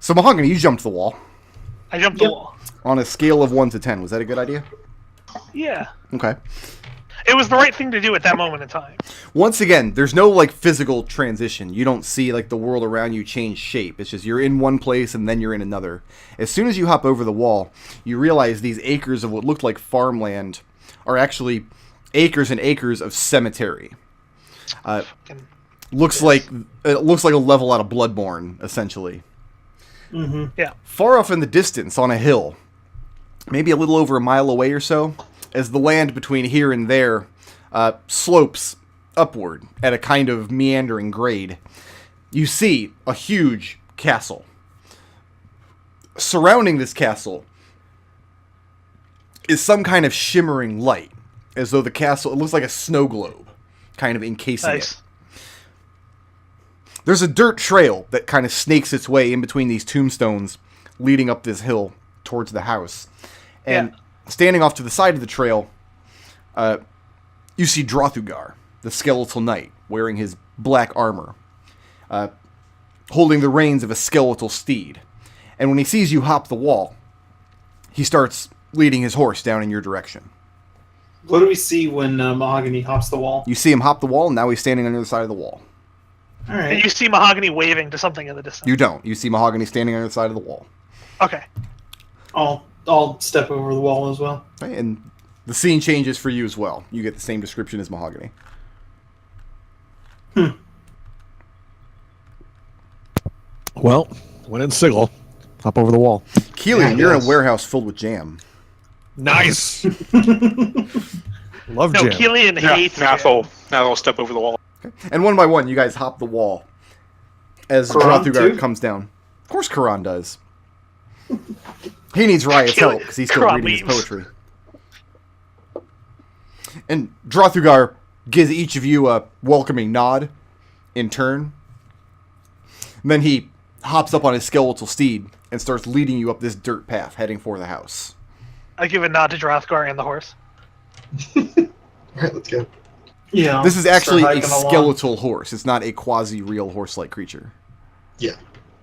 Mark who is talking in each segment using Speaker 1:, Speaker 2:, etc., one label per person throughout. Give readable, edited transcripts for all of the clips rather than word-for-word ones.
Speaker 1: So, Mahogany, you jumped the wall.
Speaker 2: I jumped the wall.
Speaker 1: On a scale of 1 to 10, was that a good idea?
Speaker 2: Yeah.
Speaker 1: Okay.
Speaker 2: It was the right thing to do at that moment in time.
Speaker 1: Once again, there's no, like, physical transition. You don't see, like, the world around you change shape. It's just you're in one place and then you're in another. As soon as you hop over the wall, you realize these acres of what looked like farmland are actually acres and acres of cemetery. Looks like a level out of Bloodborne, essentially.
Speaker 3: Mm-hmm.
Speaker 2: Yeah.
Speaker 1: Far off in the distance, on a hill, maybe a little over a mile away or so, as the land between here and there slopes upward at a kind of meandering grade, you see a huge castle. Surrounding this castle is some kind of shimmering light, as though the castle, it looks like a snow globe, kind of encasing it. There's a dirt trail that kind of snakes its way in between these tombstones, leading up this hill towards the house. And standing off to the side of the trail, you see Drothugar, the skeletal knight, wearing his black armor, holding the reins of a skeletal steed. And when he sees you hop the wall, he starts leading his horse down in your direction.
Speaker 3: What do we see when Mahogany hops the wall?
Speaker 1: You see him hop the wall, and now he's standing on the other side of the wall.
Speaker 3: All right.
Speaker 2: And you see Mahogany waving to something in the distance.
Speaker 1: You don't. You see Mahogany standing on the other side of the wall.
Speaker 2: Okay.
Speaker 3: I'll step over the wall as well.
Speaker 1: Okay, and the scene changes for you as well. You get the same description as Mahogany.
Speaker 4: Well, when in Sigil, hop over the wall.
Speaker 1: Kelian, you're in a warehouse filled with jam.
Speaker 4: Nice. Love
Speaker 2: No,
Speaker 4: jam.
Speaker 2: Kelian hates
Speaker 5: Nath will step over the wall.
Speaker 1: Okay. And one by one, you guys hop the wall as
Speaker 3: Karan
Speaker 1: Drothugar
Speaker 3: too?
Speaker 1: comes down. Of course Karan does. He needs Riot's help because he's still
Speaker 2: Karan
Speaker 1: reading
Speaker 2: leaves.
Speaker 1: his poetry. And Drothugar gives each of you a welcoming nod in turn. And then he hops up on his skeletal steed and starts leading you up this dirt path heading for the house.
Speaker 2: I give a nod to Drothgar and the horse.
Speaker 6: Alright, let's go.
Speaker 3: Yeah.
Speaker 1: This is actually a
Speaker 3: start hiking along.
Speaker 1: skeletal horse. It's not a quasi-real horse-like creature.
Speaker 6: Yeah.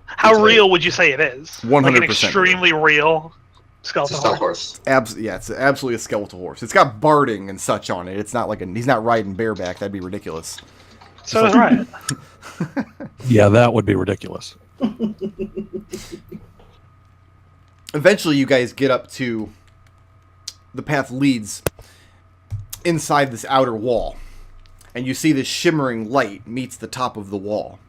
Speaker 2: How
Speaker 6: It's
Speaker 2: real would you say it is?
Speaker 1: 100%
Speaker 2: Like an extremely real
Speaker 6: It's a
Speaker 2: skeleton
Speaker 6: stout
Speaker 2: horse.
Speaker 6: horse.
Speaker 1: Yeah, it's absolutely a skeletal horse. It's got barding and such on it. It's not like he's not riding bareback. That'd be ridiculous.
Speaker 2: So is Riot.
Speaker 4: Yeah, that would be ridiculous.
Speaker 1: Eventually, you guys get up to the path leads inside this outer wall, and you see this shimmering light meets the top of the wall.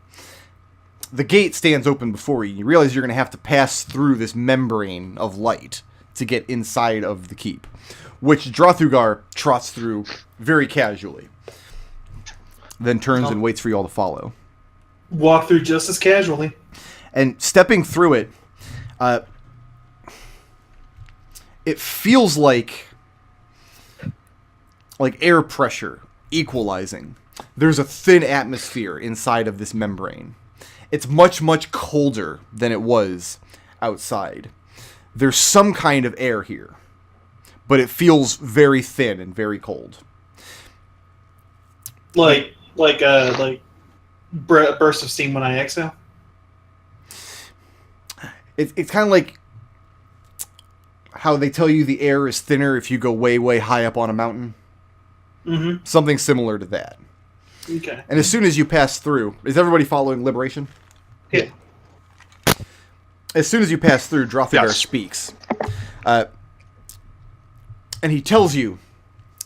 Speaker 1: The gate stands open before you. You realize you're going to have to pass through this membrane of light to get inside of the keep, which Drothugar trots through very casually, then turns and waits for you all to follow.
Speaker 3: Walk through just as casually.
Speaker 1: And stepping through it, it feels like air pressure equalizing. There's a thin atmosphere inside of this membrane. It's much, much colder than it was outside. There's some kind of air here, but it feels very thin and very cold.
Speaker 3: Like burst of steam when I exhale.
Speaker 1: It's kind of like how they tell you the air is thinner if you go way, way high up on a mountain.
Speaker 3: Mm-hmm.
Speaker 1: Something similar to that.
Speaker 3: Okay.
Speaker 1: And as soon as you pass through, is everybody following Liberation?
Speaker 2: Yeah.
Speaker 1: As soon as you pass through, Drothugar speaks. And he tells you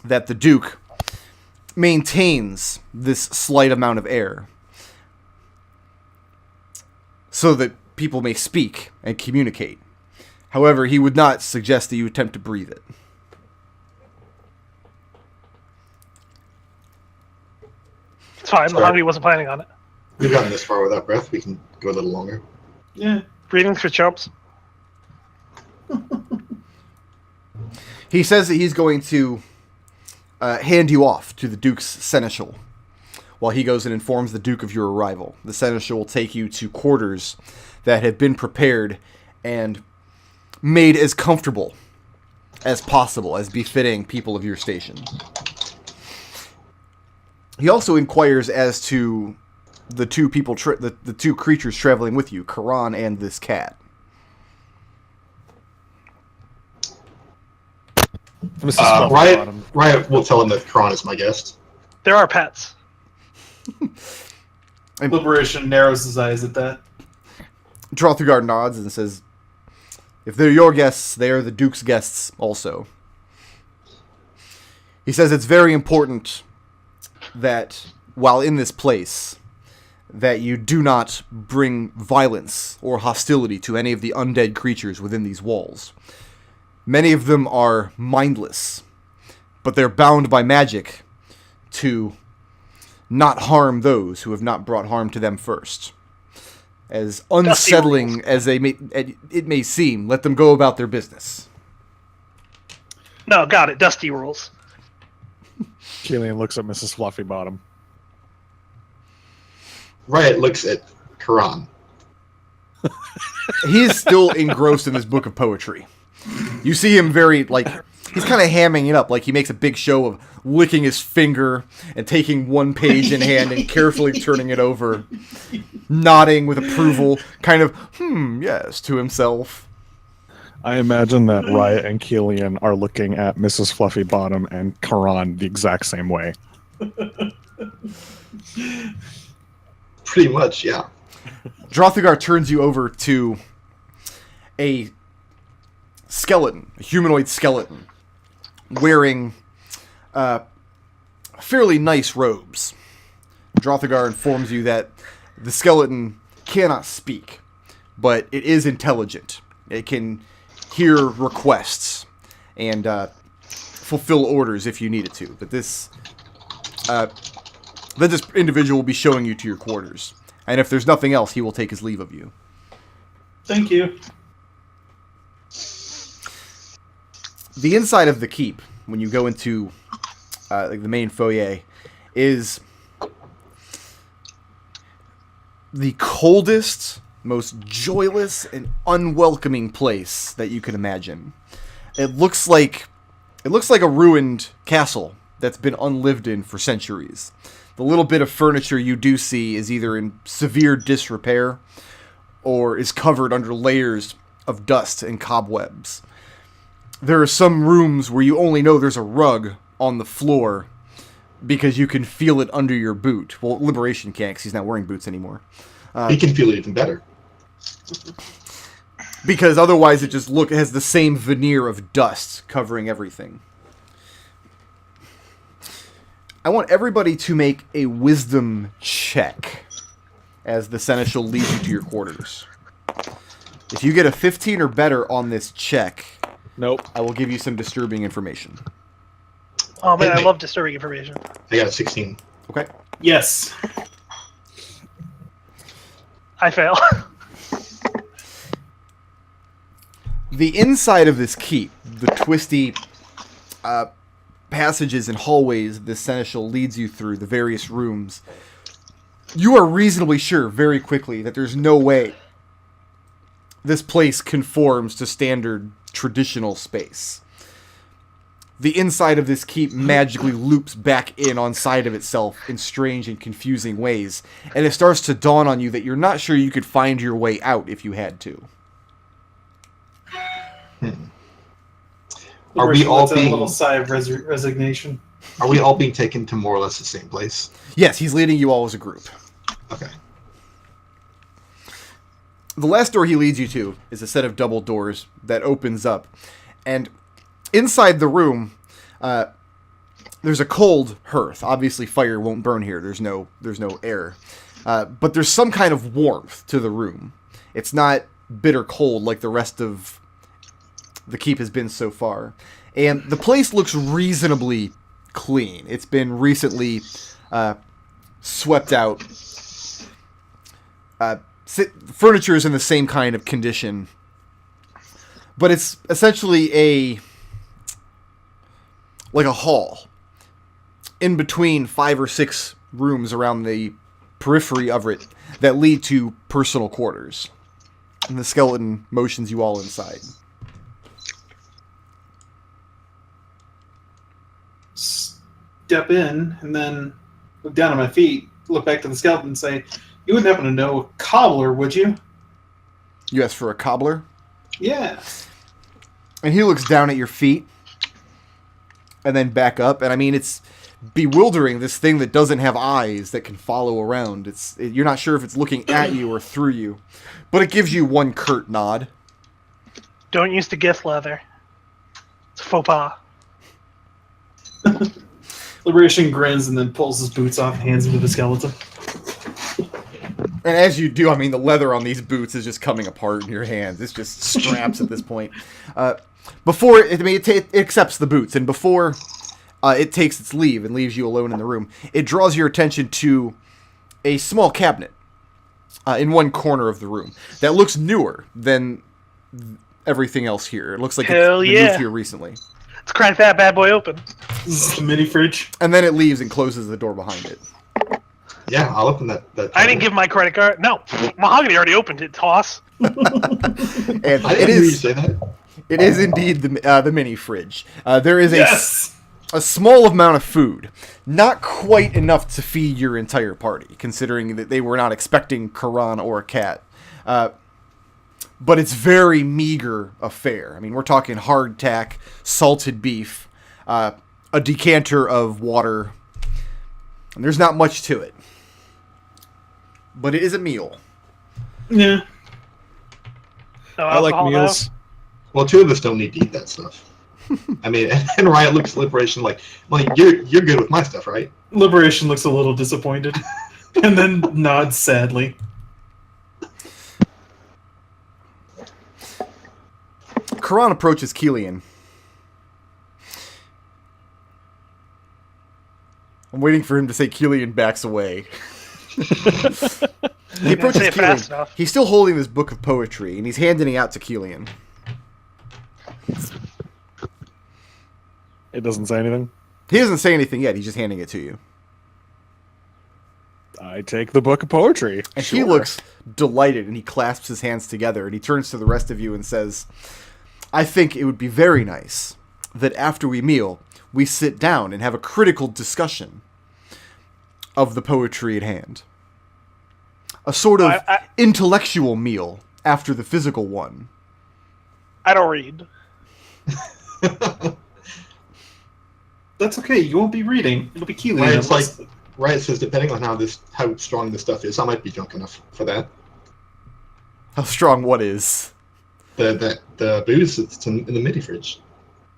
Speaker 1: that the Duke maintains this slight amount of air so that people may speak and communicate. However, he would not suggest that you attempt to breathe it.
Speaker 2: It's fine.
Speaker 6: Sorry.
Speaker 2: Mahogany wasn't planning on it.
Speaker 6: We've gotten this far without breath. We can go a little longer.
Speaker 3: Yeah.
Speaker 2: Breathing for chumps.
Speaker 1: He says that he's going to hand you off to the Duke's Seneschal while he goes and informs the Duke of your arrival. The Seneschal will take you to quarters that have been prepared and made as comfortable as possible, as befitting people of your station. He also inquires as to the two people, the two creatures traveling with you, Karan and this cat.
Speaker 4: Mrs. Flumph
Speaker 6: Riot will tell him that Kron is my guest.
Speaker 2: There are pets.
Speaker 3: Liberation narrows his eyes at that.
Speaker 1: Drothgar nods and says, "If they're your guests, they are the Duke's guests also." He says it's very important that while in this place, that you do not bring violence or hostility to any of the undead creatures within these walls. Many of them are mindless, but they're bound by magic to not harm those who have not brought harm to them first. As unsettling as it may seem, let them go about their business.
Speaker 2: No, got it. Dusty rules.
Speaker 4: Kelian looks at Mrs. Fluffy Bottom.
Speaker 6: Riot looks at Karan.
Speaker 1: He's still engrossed in this book of poetry. You see him very, he's kind of hamming it up. Like, he makes a big show of licking his finger and taking one page in hand and carefully turning it over, nodding with approval, kind of, yes, to himself.
Speaker 4: I imagine that Riot and Kelian are looking at Mrs. Fluffy Bottom and Karan the exact same way.
Speaker 6: Pretty much, yeah.
Speaker 1: Drothigar turns you over to a skeleton, a humanoid skeleton, wearing fairly nice robes. Drothigar informs you that the skeleton cannot speak, but it is intelligent. It can hear requests and fulfill orders if you need it to. But this individual will be showing you to your quarters. And if there's nothing else, he will take his leave of you.
Speaker 3: Thank you.
Speaker 1: The inside of the keep, when you go into the main foyer, is the coldest, most joyless, and unwelcoming place that you can imagine. It looks like a ruined castle that's been unlived in for centuries. The little bit of furniture you do see is either in severe disrepair or is covered under layers of dust and cobwebs. There are some rooms where you only know there's a rug on the floor because you can feel it under your boot. Well, Liberation can't because he's not wearing boots anymore.
Speaker 6: He can feel it even better.
Speaker 1: Because otherwise it has the same veneer of dust covering everything. I want everybody to make a wisdom check as the Seneschal leads you to your quarters. If you get a 15 or better on this check,
Speaker 4: Nope.
Speaker 1: I will give you some disturbing information.
Speaker 2: Oh man, I love disturbing information.
Speaker 6: I got a 16.
Speaker 1: Okay?
Speaker 3: Yes.
Speaker 2: I fail.
Speaker 1: The inside of this keep, the twisty passages and hallways the Seneschal leads you through, the various rooms, you are reasonably sure very quickly that there's no way this place conforms to standard traditional space. The inside of this keep magically loops back in on side of itself in strange and confusing ways, and it starts to dawn on you that you're not sure you could find your way out if you had to.
Speaker 6: Are we all
Speaker 3: a
Speaker 6: being
Speaker 3: little sigh of resignation?
Speaker 6: Are we all being taken to more or less the same place?
Speaker 1: Yes, he's leading you all as a group.
Speaker 6: Okay.
Speaker 1: The last door he leads you to is a set of double doors that opens up, and inside the room, there's a cold hearth. Obviously, fire won't burn here. There's no air, but there's some kind of warmth to the room. It's not bitter cold like the rest of the keep has been so far, and the place looks reasonably clean. It's been recently swept out. Furniture is in the same kind of condition, but it's essentially a hall in between 5 or 6 rooms around the periphery of it that lead to personal quarters. And the skeleton motions you all inside.
Speaker 3: Step in and then look down at my feet look back to the skeleton and say, "You wouldn't happen to know a cobbler, would you?"
Speaker 1: You ask for a cobbler?
Speaker 3: Yeah.
Speaker 1: And he looks down at your feet and then back up. And I mean, it's bewildering, this thing that doesn't have eyes that can follow around. You're not sure if it's looking at you or through you. But it gives you one curt nod.
Speaker 2: Don't use the gift leather. It's a faux pas.
Speaker 3: Liberation grins and then pulls his boots off and hands them to the skeleton.
Speaker 1: And as you do, I mean, the leather on these boots is just coming apart in your hands. It's just straps at this point. Before, it accepts the boots, and before it takes its leave and leaves you alone in the room, it draws your attention to a small cabinet in one corner of the room that looks newer than everything else here. It looks like it's been moved here recently.
Speaker 2: Let's crack that bad boy open.
Speaker 3: This is the mini fridge.
Speaker 1: And then it leaves and closes the door behind it.
Speaker 6: Yeah, I'll open that.
Speaker 2: I didn't give my credit card. No, Mahogany already opened it. Toss.
Speaker 1: And
Speaker 6: I didn't hear you say that.
Speaker 1: it is indeed the mini fridge. There is
Speaker 3: Yes!
Speaker 1: a small amount of food, not quite enough to feed your entire party, considering that they were not expecting Karan or a cat. But it's very meager affair. I mean, we're talking hardtack, salted beef, a decanter of water, and there's not much to it. But it is a meal.
Speaker 3: Yeah.
Speaker 2: No
Speaker 4: I like
Speaker 2: alcohol,
Speaker 4: meals.
Speaker 6: Well, two of us don't need to eat that stuff. I mean, and Riot looks at Liberation like you're good with my stuff, right?
Speaker 3: Liberation looks a little disappointed. And then nods sadly.
Speaker 1: Karan approaches Kelian. I'm waiting for him to say Kelian backs away. He approaches
Speaker 2: say it fast
Speaker 1: Kelian.
Speaker 2: enough.
Speaker 1: He's still holding this book of poetry, and he's handing it out to Kelian.
Speaker 4: It doesn't say anything.
Speaker 1: He doesn't say anything yet. He's just handing it to you.
Speaker 4: I take the book of poetry.
Speaker 1: And
Speaker 4: Sure.
Speaker 1: he looks delighted, and he clasps his hands together, and he turns to the rest of you and says, I think it would be very nice that after we meal, we sit down and have a critical discussion of the poetry at hand. A sort of intellectual meal after the physical one.
Speaker 2: I don't read.
Speaker 3: That's okay. You won't be reading. It'll be Kelian.
Speaker 6: Right, it's like Riot says, depending on how strong this stuff is, I might be drunk enough for that.
Speaker 1: How strong what is?
Speaker 6: The booze that's in the mini fridge.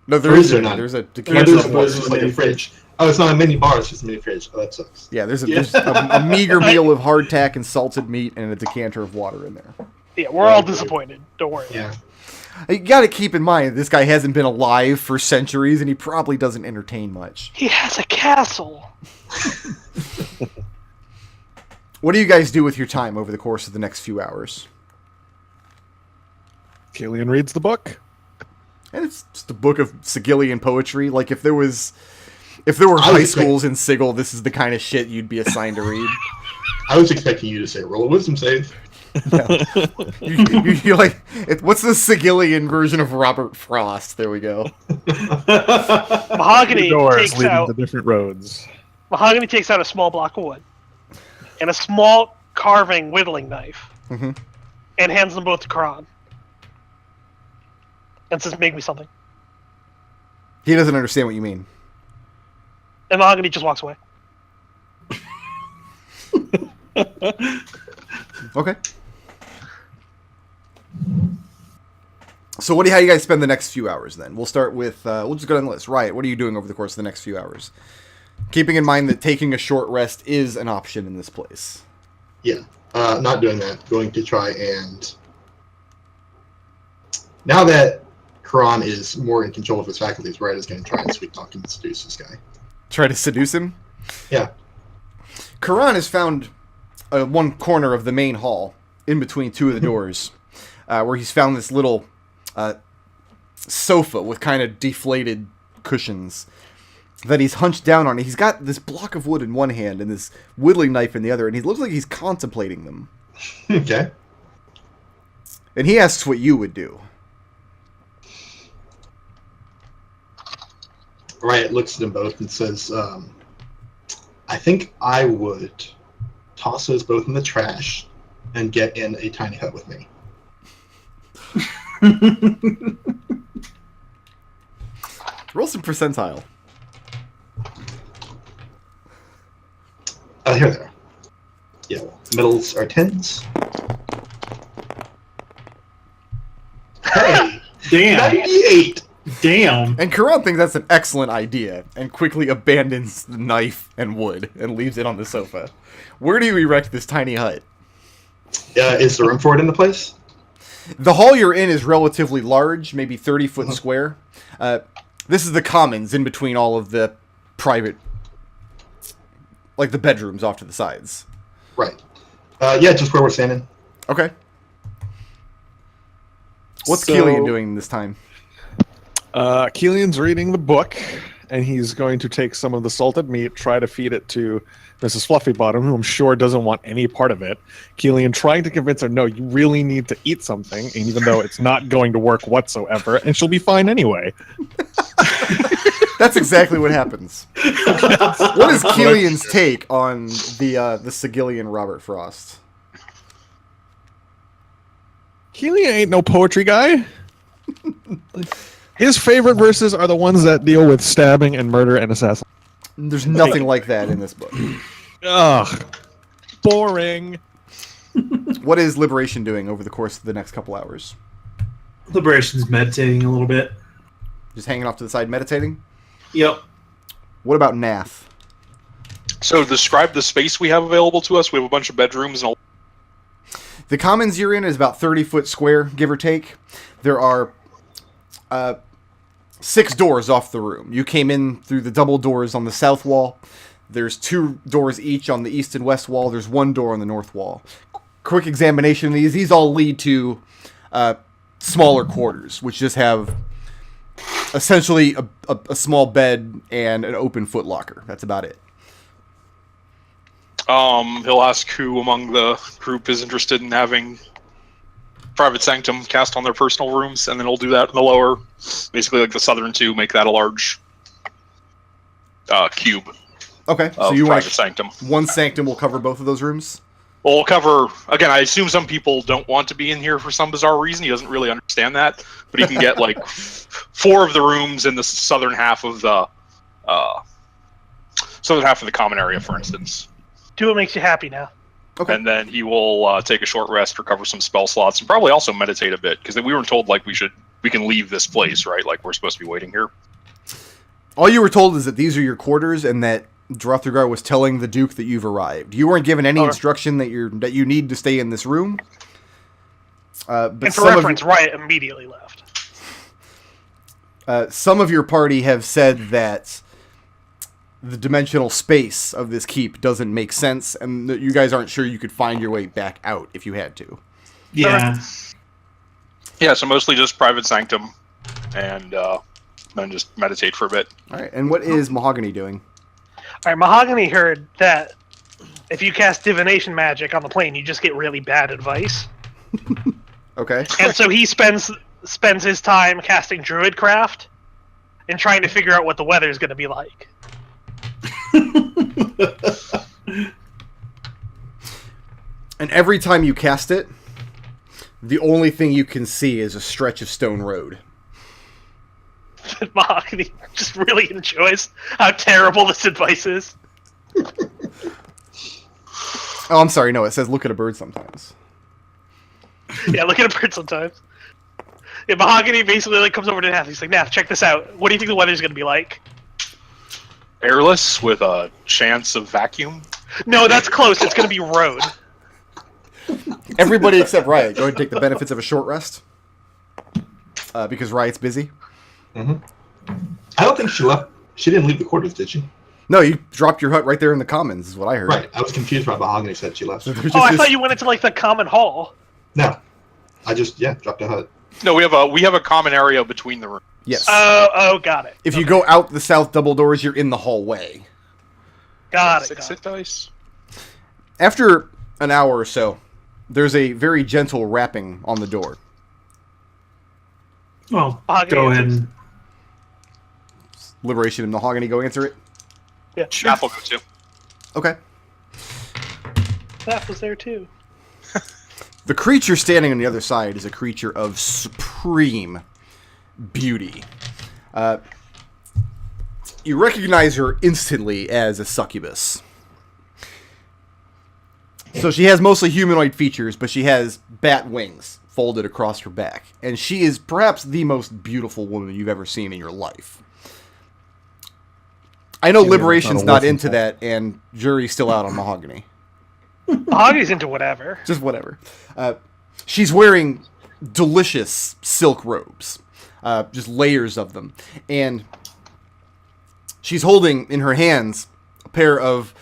Speaker 1: No, there
Speaker 6: Or
Speaker 1: is
Speaker 6: is there
Speaker 1: none.
Speaker 6: none?
Speaker 1: There's a
Speaker 3: Yeah,
Speaker 1: decanter
Speaker 3: there's
Speaker 1: of
Speaker 3: a
Speaker 1: water.
Speaker 3: booze
Speaker 6: It's
Speaker 3: in
Speaker 6: like
Speaker 3: the
Speaker 6: a
Speaker 3: mini
Speaker 6: fridge. Oh, it's not a mini bar, it's just a mini fridge. Oh, that sucks.
Speaker 1: Yeah, there's
Speaker 3: Yeah.
Speaker 1: a meager meal of hardtack and salted meat and a decanter of water in there.
Speaker 2: Yeah, we're all disappointed. Don't worry.
Speaker 6: Yeah.
Speaker 1: You got to keep in mind, this guy hasn't been alive for centuries, and he probably doesn't entertain much.
Speaker 2: He has a castle.
Speaker 1: What do you guys do with your time over the course of the next few hours?
Speaker 4: Kelian reads the book.
Speaker 1: And it's just a book of Sigillian poetry. Like, if there were
Speaker 6: I
Speaker 1: high
Speaker 6: was
Speaker 1: schools in Sigil, this is the kind of shit you'd be assigned to read.
Speaker 6: I was expecting you to say roll a wisdom save.
Speaker 1: You're like, what's the Sigillian version of Robert Frost? There we go.
Speaker 2: Mahogany
Speaker 4: Doors
Speaker 2: takes
Speaker 4: leading
Speaker 2: out
Speaker 4: to different roads.
Speaker 2: Mahogany takes out a small block of wood and a small carving whittling knife,
Speaker 1: Mhm.
Speaker 2: and hands them both to Karan. And says, "Make me something."
Speaker 1: He doesn't understand what you mean.
Speaker 2: And Mahogany just walks away.
Speaker 1: Okay. So how do you guys spend the next few hours then? We'll start with, we'll just go down the list. Riot, what are you doing over the course of the next few hours? Keeping in mind that taking a short rest is an option in this place.
Speaker 6: Yeah. Not doing that. Going to try and... Now that Karan is more in control of his faculties, Riot is going to try and sweet talk and seduce this guy.
Speaker 1: Try to seduce him?
Speaker 6: Yeah.
Speaker 1: Karan has found one corner of the main hall, in between two of the doors, where he's found this little sofa with kind of deflated cushions that he's hunched down on. He's got this block of wood in one hand and this whittling knife in the other, and he looks like he's contemplating them.
Speaker 6: Okay.
Speaker 1: And he asks what you would do.
Speaker 6: Riot looks at them both and says, I think I would toss those both in the trash, and get in a tiny hut with me.
Speaker 1: Roll some percentile.
Speaker 6: Here they are. Yeah, middles are 10s. Hey!
Speaker 3: Damn.
Speaker 6: 98!
Speaker 3: Damn.
Speaker 1: And Karan thinks that's an excellent idea and quickly abandons the knife and wood and leaves it on the sofa. Where do you erect this tiny hut?
Speaker 6: Is there room for it in the place?
Speaker 1: The hall you're in is relatively large, maybe 30-foot square. This is the commons in between all of the private, like the bedrooms off to the sides.
Speaker 6: Right. Yeah, just where we're standing.
Speaker 1: Okay. What's
Speaker 4: So-
Speaker 1: Kelian doing this time?
Speaker 4: Kelian's reading the book, and he's going to take some of the salted meat, try to feed it to Mrs. Fluffybottom, who I'm sure doesn't want any part of it. Kelian trying to convince her, no, you really need to eat something, and even though it's not going to work whatsoever, and she'll be fine anyway.
Speaker 1: That's exactly what happens. What is Kelian's take on the Sigillian Robert Frost?
Speaker 4: Kelian ain't no poetry guy. His favorite verses are the ones that deal with stabbing and murder and assassination.
Speaker 1: There's nothing like that in this book.
Speaker 4: Ugh. Boring.
Speaker 1: What is Liberation doing over the course of the next couple hours?
Speaker 3: Liberation's meditating a little bit.
Speaker 1: Just hanging off to the side meditating?
Speaker 3: Yep.
Speaker 1: What about Nath?
Speaker 5: So describe the space we have available to us. We have a bunch of bedrooms and
Speaker 1: The commons you're in is about 30-foot square, give or take. There are 6 doors off the room. You came in through the double doors on the south wall. There's 2 doors each on the east and west wall. There's 1 door on the north wall. Quick examination of these. These all lead to smaller quarters, which just have essentially a small bed and an open footlocker. That's about it.
Speaker 5: he'll ask who among the group is interested in having Private Sanctum cast on their personal rooms, and then he'll do that in the lower, basically like the southern two, make that a large cube.
Speaker 1: Okay, so
Speaker 5: Of
Speaker 1: you want
Speaker 5: Private Sanctum.
Speaker 1: one sanctum will cover both of those rooms?
Speaker 5: Well, we'll cover, again, I assume some people don't want to be in here for some bizarre reason. He doesn't really understand that. But he can get, like, 4 of the rooms in the southern half of the common area, for instance.
Speaker 2: Do what makes you happy now.
Speaker 1: Okay.
Speaker 5: And then he will take a short rest, recover some spell slots, and probably also meditate a bit. Because we weren't told, like, we can leave this place, right? Like, we're supposed to be waiting here.
Speaker 1: All you were told is that these are your quarters and that Drothrigar was telling the Duke that you've arrived. You weren't given any instruction that you need to stay in this room. But
Speaker 2: And for reference, Riot immediately left.
Speaker 1: some of your party have said that the dimensional space of this keep doesn't make sense, and that you guys aren't sure you could find your way back out if you had to.
Speaker 3: Yeah.
Speaker 5: Yeah, so mostly just Private Sanctum, and then just meditate for a bit.
Speaker 1: All right, and what is Mahogany doing?
Speaker 2: All right, Mahogany heard that if you cast divination magic on the plane, you just get really bad advice.
Speaker 1: Okay.
Speaker 2: And so he spends his time casting Druidcraft and trying to figure out what the weather is going to be like.
Speaker 1: And every time you cast it, the only thing you can see is a stretch of stone road.
Speaker 2: Mahogany just really enjoys how terrible this advice is.
Speaker 1: Oh, I'm sorry. No, it says look at a bird sometimes.
Speaker 2: Yeah, look at a bird sometimes. Yeah, Mahogany basically like comes over to Nath. He's like, Nath, check this out. What do you think the weather's going to be like?
Speaker 5: Airless with a chance of vacuum.
Speaker 2: No, that's close. It's going to be road.
Speaker 1: Everybody except Riot, go ahead and take the benefits of a short rest. Because Riot's busy.
Speaker 6: I don't think she left. She didn't leave the quarters, did she?
Speaker 1: No, you dropped your hut right there in the commons, is what I heard.
Speaker 6: Right. I was confused by Mahogany said she left.
Speaker 2: Oh, I thought you went into like the common hall.
Speaker 6: No. I just, dropped a hut.
Speaker 5: No, we have a common area between the rooms.
Speaker 1: Yes.
Speaker 2: Oh, got it.
Speaker 1: If you go out the south double doors, you're in the hallway.
Speaker 2: Got it.
Speaker 5: Six
Speaker 2: Got
Speaker 5: hit dice.
Speaker 1: After an hour or so, there's a very gentle rapping on the door.
Speaker 3: Well,
Speaker 2: Mahogany
Speaker 3: go ahead.
Speaker 2: answers.
Speaker 3: And,
Speaker 1: Liberation and Mahogany go answer it.
Speaker 2: Yeah.
Speaker 5: Nath will go too.
Speaker 1: Okay.
Speaker 2: Nath was there too.
Speaker 1: The creature standing on the other side is a creature of supreme beauty. You recognize her instantly as a succubus. So she has mostly humanoid features, but she has bat wings folded across her back. And she is perhaps the most beautiful woman you've ever seen in your life. I know Liberation's not into that, and jury's still out on Mahogany.
Speaker 2: Mahogany's into whatever.
Speaker 1: Just whatever. She's wearing delicious silk robes. Just layers of them. And she's holding in her hands a pair of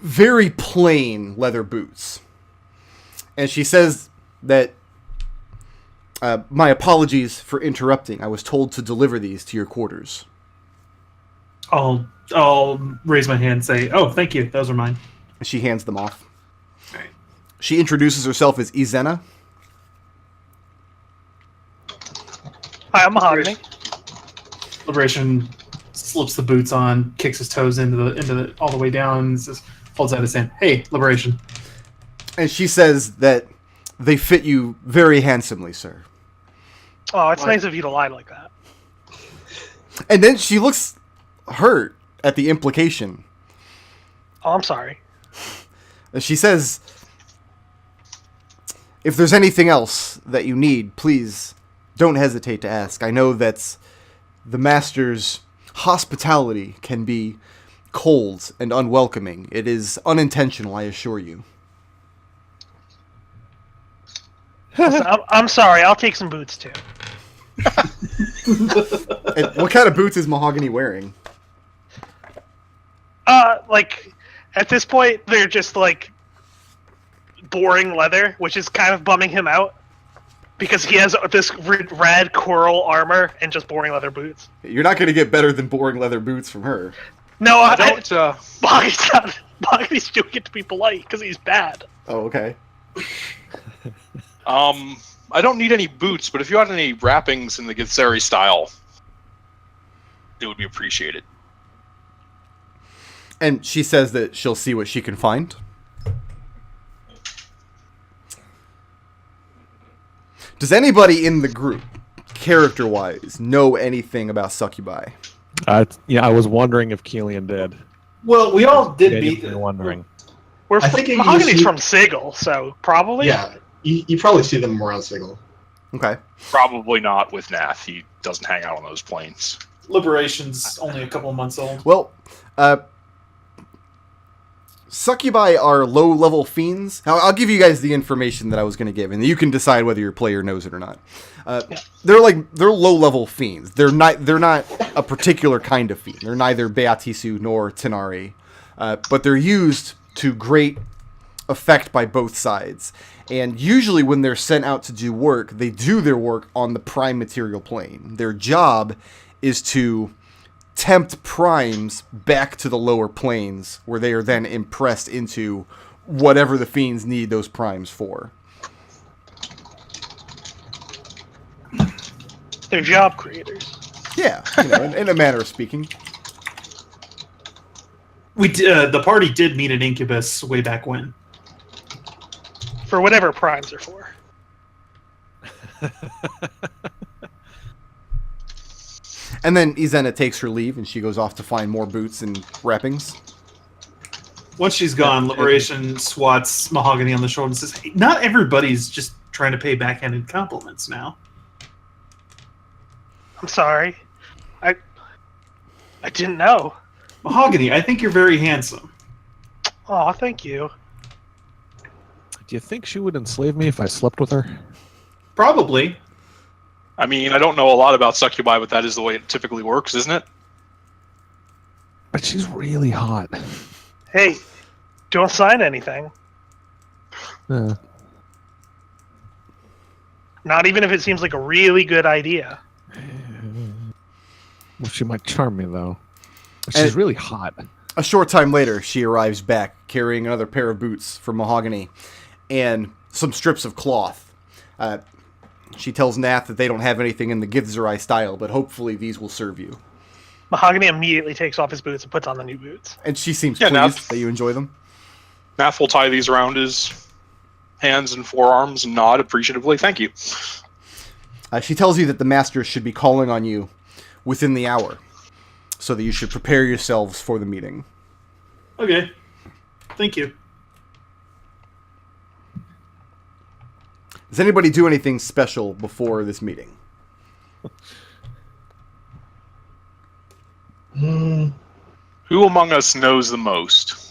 Speaker 1: very plain leather boots. And she says that, my apologies for interrupting. I was told to deliver these to your quarters.
Speaker 3: I'll raise my hand and say, "Oh, thank you. Those are mine."
Speaker 1: She hands them off.
Speaker 3: All right.
Speaker 1: She introduces herself as Izena.
Speaker 2: Hi, I'm Mahogany.
Speaker 3: Liberation slips the boots on, kicks his toes into the all the way down, and says, holds out his hand. "Hey, Liberation."
Speaker 1: And she says that they fit you very handsomely, sir.
Speaker 2: Oh, it's nice of you to lie like that.
Speaker 1: And then she looks hurt at the implication.
Speaker 2: Oh, I'm sorry.
Speaker 1: She says, if there's anything else that you need, please don't hesitate to ask. I know that the Master's hospitality can be cold and unwelcoming. It is unintentional, I assure you.
Speaker 2: Listen, I'm sorry. I'll take some boots too.
Speaker 1: And what kind of boots is Mahogany wearing?
Speaker 2: Like, at this point, they're just, like, boring leather, which is kind of bumming him out. Because he has this rad coral armor and just boring leather boots.
Speaker 1: You're not going to get better than boring leather boots from her.
Speaker 2: No, I
Speaker 5: don't.
Speaker 2: Mahogany's doing it to be polite, because he's bad.
Speaker 1: Oh, okay.
Speaker 5: I don't need any boots, but if you had any wrappings in the Githzerai style, it would be appreciated.
Speaker 1: And she says that she'll see what she can find. Does anybody in the group, character-wise, know anything about succubi?
Speaker 4: Yeah, I was wondering if Kelian did.
Speaker 3: Well, we all did meet.
Speaker 4: Genuinely wondering.
Speaker 2: We're
Speaker 6: I think you
Speaker 2: Mahogany's
Speaker 6: see-
Speaker 2: from Sigil, so probably.
Speaker 6: Yeah, you probably see them around Sigil.
Speaker 1: Okay.
Speaker 5: Probably not with Nath. He doesn't hang out on those planes.
Speaker 3: Liberation's only a couple months old.
Speaker 1: Well, succubi are low-level fiends. I'll give you guys the information that I was going to give, and you can decide whether your player knows it or not. They're low-level fiends. They're not a particular kind of fiend. They're neither Beatisu nor Tenari, but they're used to great effect by both sides. And usually when they're sent out to do work, they do their work on the prime material plane. Their job is to tempt primes back to the lower planes, where they are then impressed into whatever the fiends need those primes for.
Speaker 2: They're job creators.
Speaker 1: Yeah, in a manner of speaking.
Speaker 3: The party did meet an incubus way back when.
Speaker 2: For whatever primes are for.
Speaker 1: And then Izena takes her leave, and she goes off to find more boots and wrappings.
Speaker 3: Once she's gone, Liberation swats Mahogany on the shoulder and says, "Hey, not everybody's just trying to pay backhanded compliments now."
Speaker 2: I'm sorry. I didn't know.
Speaker 3: Mahogany, I think you're very handsome.
Speaker 2: Oh, thank you.
Speaker 4: Do you think she would enslave me if I slept with her?
Speaker 3: Probably.
Speaker 5: I mean, I don't know a lot about succubi, but that is the way it typically works, isn't it?
Speaker 4: But she's really hot.
Speaker 2: Hey, don't sign anything.
Speaker 4: Yeah.
Speaker 2: Not even if it seems like a really good idea.
Speaker 4: Well, she might charm me, though. But she's really hot.
Speaker 1: A short time later, she arrives back, carrying another pair of boots from Mahogany and some strips of cloth. She tells Nath that they don't have anything in the Githzerai style, but hopefully these will serve you.
Speaker 2: Mahogany immediately takes off his boots and puts on the new boots.
Speaker 1: And she seems
Speaker 5: Yeah,
Speaker 1: pleased
Speaker 5: Nath.
Speaker 1: that you enjoy them.
Speaker 5: Nath will tie these around his hands and forearms and nod appreciatively. Thank you.
Speaker 1: She tells you that the Masters should be calling on you within the hour, so that you should prepare yourselves for the meeting.
Speaker 3: Okay. Thank you.
Speaker 1: Does anybody do anything special before this meeting?
Speaker 5: Who among us knows the most?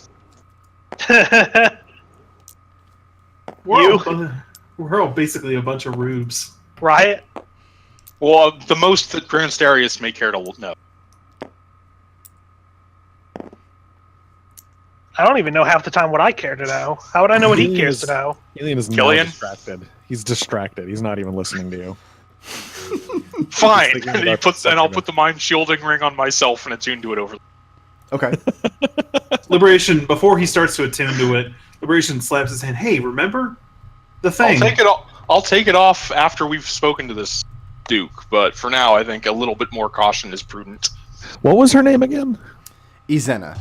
Speaker 3: We're all basically a bunch of rubes.
Speaker 2: Riot?
Speaker 5: Well, the most that Grand Darius may care to know.
Speaker 2: I don't even know half the time what I care to know. How would I know what he cares to know?
Speaker 4: Kelian is now
Speaker 5: Kelian?
Speaker 4: distracted. He's distracted. He's not even listening to you.
Speaker 5: Fine.
Speaker 4: thinking
Speaker 5: And
Speaker 4: about
Speaker 5: I'll put the mind shielding ring on myself and attune to it over.
Speaker 1: Okay.
Speaker 3: Liberation, before he starts to attune to it, Liberation slaps his hand. Hey, remember the thing?
Speaker 5: I'll take it off after we've spoken to this Duke, but for now, I think a little bit more caution is prudent.
Speaker 4: What was her name again?
Speaker 1: Izena.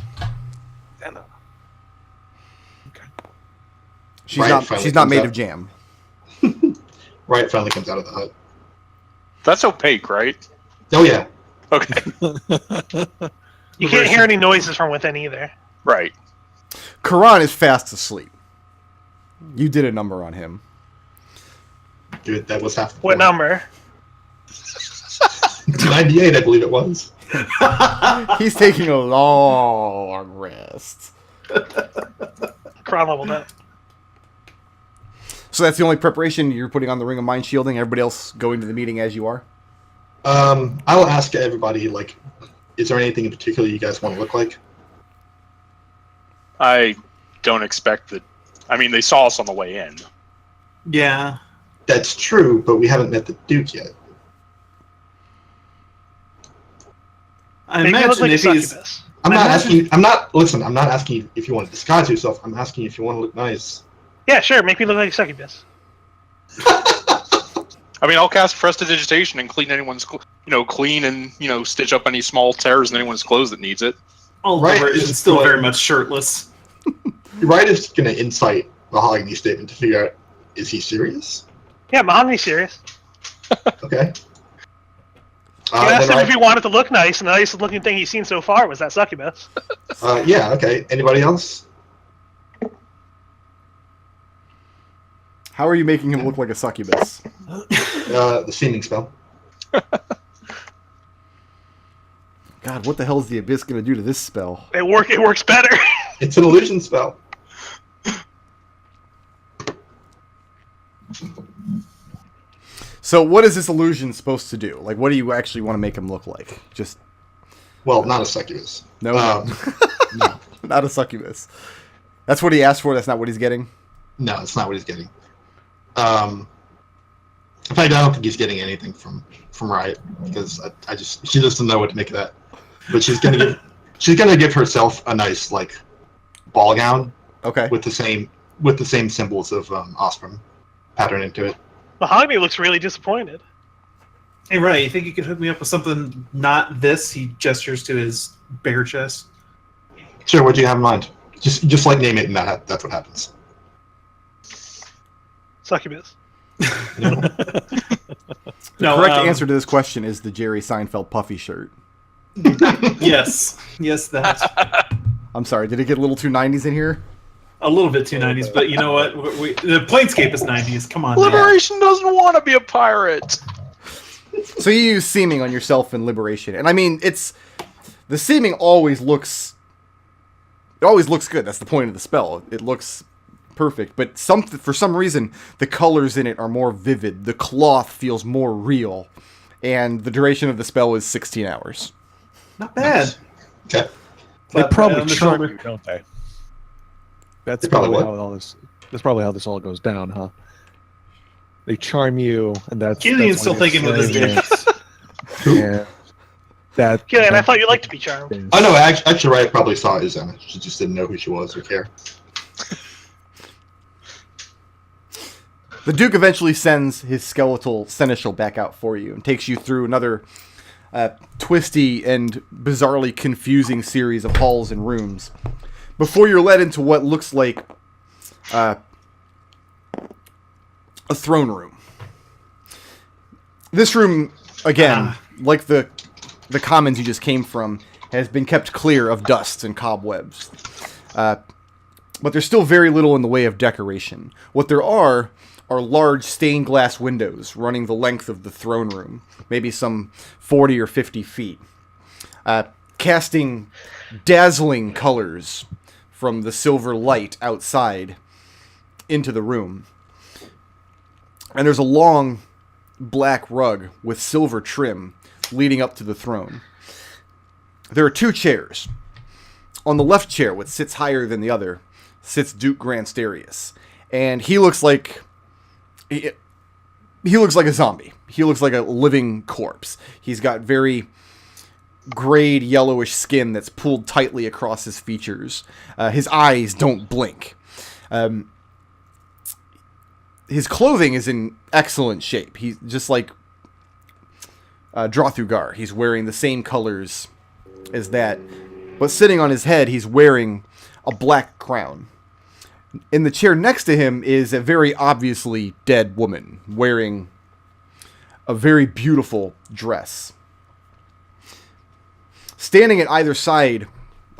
Speaker 3: Anna.
Speaker 1: She's
Speaker 6: Riot
Speaker 1: not.
Speaker 6: finally
Speaker 1: She's not
Speaker 6: comes
Speaker 1: made
Speaker 6: out.
Speaker 1: of jam.
Speaker 6: Riot finally comes out of the hut.
Speaker 5: That's opaque, right?
Speaker 6: Oh yeah.
Speaker 5: Okay.
Speaker 2: You can't hear any noises from within either.
Speaker 5: Right.
Speaker 1: Karan is fast asleep. You did a number on him.
Speaker 6: Dude, that was half the
Speaker 2: What
Speaker 6: point.
Speaker 2: number?
Speaker 6: 98, I believe it was.
Speaker 1: He's taking a long rest.
Speaker 2: Kron leveled up.
Speaker 1: So that's the only preparation you're putting on the Ring of Mind Shielding. Everybody else going to the meeting as you are.
Speaker 6: I will ask everybody, like, is there anything in particular you guys want to look like?
Speaker 5: I don't expect that. I mean, they saw us on the way in.
Speaker 3: Yeah.
Speaker 6: That's true, but we haven't met the Duke yet.
Speaker 3: I
Speaker 2: Make me look
Speaker 3: imagine
Speaker 2: like a
Speaker 3: if he's...
Speaker 2: succubus.
Speaker 6: I'm
Speaker 3: I
Speaker 6: not
Speaker 3: imagine-
Speaker 6: asking. I'm not. Listen, I'm not asking you if you want to disguise yourself. I'm asking you if you want to look nice.
Speaker 2: Yeah, sure. Make me look like a succubus.
Speaker 5: I mean, I'll cast Prestidigitation and clean anyone's, clean and stitch up any small tears in anyone's clothes that needs it.
Speaker 3: All
Speaker 6: Right,
Speaker 3: Liberation
Speaker 6: it's
Speaker 3: still
Speaker 6: what-
Speaker 3: very much shirtless.
Speaker 6: Riot is going to incite Mahogany statement to figure out, is he serious?
Speaker 2: Yeah, Mahogany's serious.
Speaker 6: Okay.
Speaker 2: You asked
Speaker 6: then
Speaker 2: him if
Speaker 6: Riot-
Speaker 2: he wanted to look nice, and the nicest looking thing he's seen so far was that succubus.
Speaker 6: yeah. Okay. Anybody else?
Speaker 1: How are you making him look like a succubus?
Speaker 6: The seeming spell.
Speaker 1: God, what the hell is the Abyss going to do to this spell?
Speaker 2: It works better.
Speaker 6: It's an illusion spell.
Speaker 1: So what is this illusion supposed to do? Like, what do you actually want to make him look like? Just,
Speaker 6: Well, not a succubus.
Speaker 1: no,
Speaker 6: No.
Speaker 1: not a succubus. That's what he asked for. That's not what he's getting.
Speaker 6: No, it's not what he's getting. In fact, I don't think he's getting anything from Riot because she doesn't know what to make of that. But she's gonna give herself a nice ball gown
Speaker 1: Okay.
Speaker 6: with the same symbols of Osprey pattern into it.
Speaker 2: Mahogany looks really disappointed.
Speaker 3: Hey, Ray, you think you could hook me up with something not this? He gestures to his bare chest.
Speaker 6: Sure, what do you have in mind? Just name it, and that's what happens.
Speaker 2: Succubus.
Speaker 1: The
Speaker 3: No,
Speaker 1: correct answer to this question is the Jerry Seinfeld puffy shirt.
Speaker 3: Yes, that.
Speaker 1: I'm sorry, did it get a little too 90s in here?
Speaker 3: A little bit too 90s, but you know what? The Planescape is 90s. Come on. man.
Speaker 5: Liberation doesn't want to be a pirate.
Speaker 1: So you use seeming on yourself in Liberation. And I mean, the seeming always looks good. That's the point of the spell. It looks perfect, but for some reason the colors in it are more vivid. The cloth feels more real, and the duration of the spell is 16 hours.
Speaker 3: Not bad.
Speaker 6: Okay.
Speaker 4: They
Speaker 3: Clap
Speaker 4: probably
Speaker 3: on the
Speaker 4: charm
Speaker 3: shoulder.
Speaker 4: you, don't they? That's
Speaker 6: They probably
Speaker 4: probably
Speaker 6: what?
Speaker 4: how all this. That's probably how this all goes down, huh? They charm you, and that's.
Speaker 3: Kelian's
Speaker 4: that's
Speaker 3: still
Speaker 4: why you're
Speaker 3: thinking with his
Speaker 4: slaying
Speaker 3: dick.
Speaker 4: it. Yeah. That.
Speaker 2: Yeah, and I thought you liked to be charmed.
Speaker 6: Oh no, actually, Riot probably saw Aasimar. She just didn't know who she was or care.
Speaker 1: The Duke eventually sends his skeletal seneschal back out for you and takes you through another twisty and bizarrely confusing series of halls and rooms before you're led into what looks like a throne room. This room, again, like the commons you just came from, has been kept clear of dust and cobwebs. But there's still very little in the way of decoration. What there are large stained glass windows running the length of the throne room, maybe some 40 or 50 feet, casting dazzling colors from the silver light outside into the room. And there's a long black rug with silver trim leading up to the throne. There are 2 chairs. On the left chair, which sits higher than the other, sits Duke Grandstarius. And he looks like a zombie. He looks like a living corpse. He's got very grayed, yellowish skin that's pulled tightly across his features. His eyes don't blink. His clothing is in excellent shape. He's just like Drothugar. He's wearing the same colors as that. But sitting on his head, he's wearing a black crown. In the chair next to him is a very obviously dead woman wearing a very beautiful dress. Standing at either side,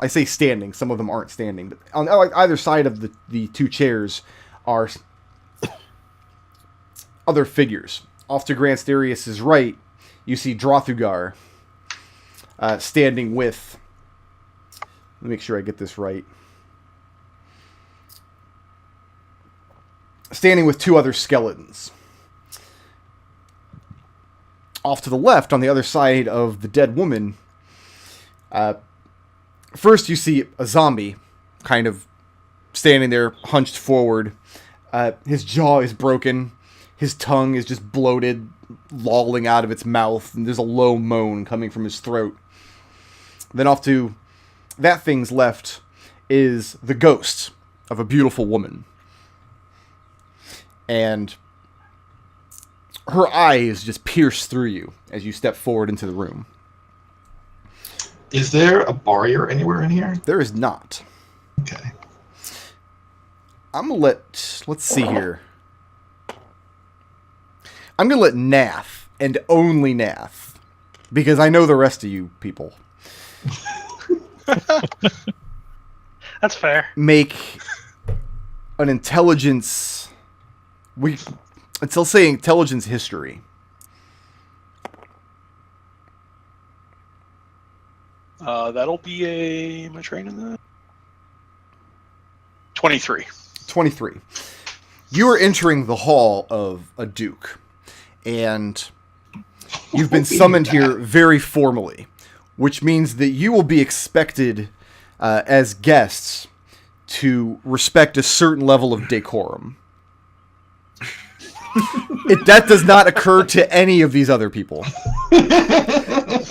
Speaker 1: I say standing, some of them aren't standing, but on either side of the 2 chairs are other figures. Off to Grandstarius' right, you see Drothugar standing with... Let me make sure I get this right. Standing with 2 other skeletons. Off to the left, on the other side of the dead woman, first you see a zombie kind of standing there, hunched forward. His jaw is broken. His tongue is just bloated, lolling out of its mouth, and there's a low moan coming from his throat. Then off to that thing's left is the ghost of a beautiful woman. And her eyes just pierce through you as you step forward into the room.
Speaker 6: Is there a barrier anywhere in here?
Speaker 1: There is not.
Speaker 6: Okay.
Speaker 1: I'm going to let's see here. I'm going to let Nath, and only Nath, because I know the rest of you people,
Speaker 2: That's fair.
Speaker 1: make an intelligence... I'll say intelligence history.
Speaker 5: That'll be a... Am I training that? 23.
Speaker 1: 23. You are entering the hall of a duke, and you've been summoned here very formally, which means that you will be expected as guests to respect a certain level of decorum. That does not occur to any of these other people.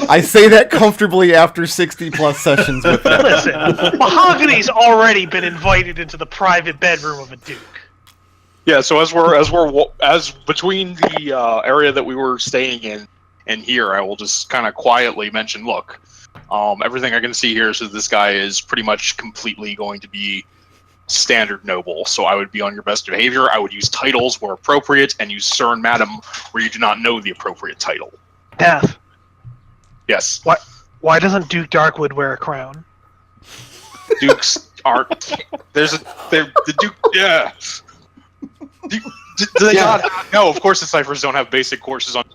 Speaker 1: I say that comfortably after 60 plus sessions with them.
Speaker 2: Listen, Mahogany's already been invited into the private bedroom of a duke.
Speaker 5: Yeah, so as between the area that we were staying in and here, I will just kind of quietly mention, look, everything I can see here says this guy is pretty much completely going to be standard noble, so I would be on your best behavior. I would use titles where appropriate, and use sir and madam where you do not know the appropriate title.
Speaker 2: Nath,
Speaker 5: Yes.
Speaker 2: why doesn't Duke Darkwood wear a crown?
Speaker 5: Dukes aren't. The Duke. Yeah. Do they not? No, of course the ciphers don't have basic courses on.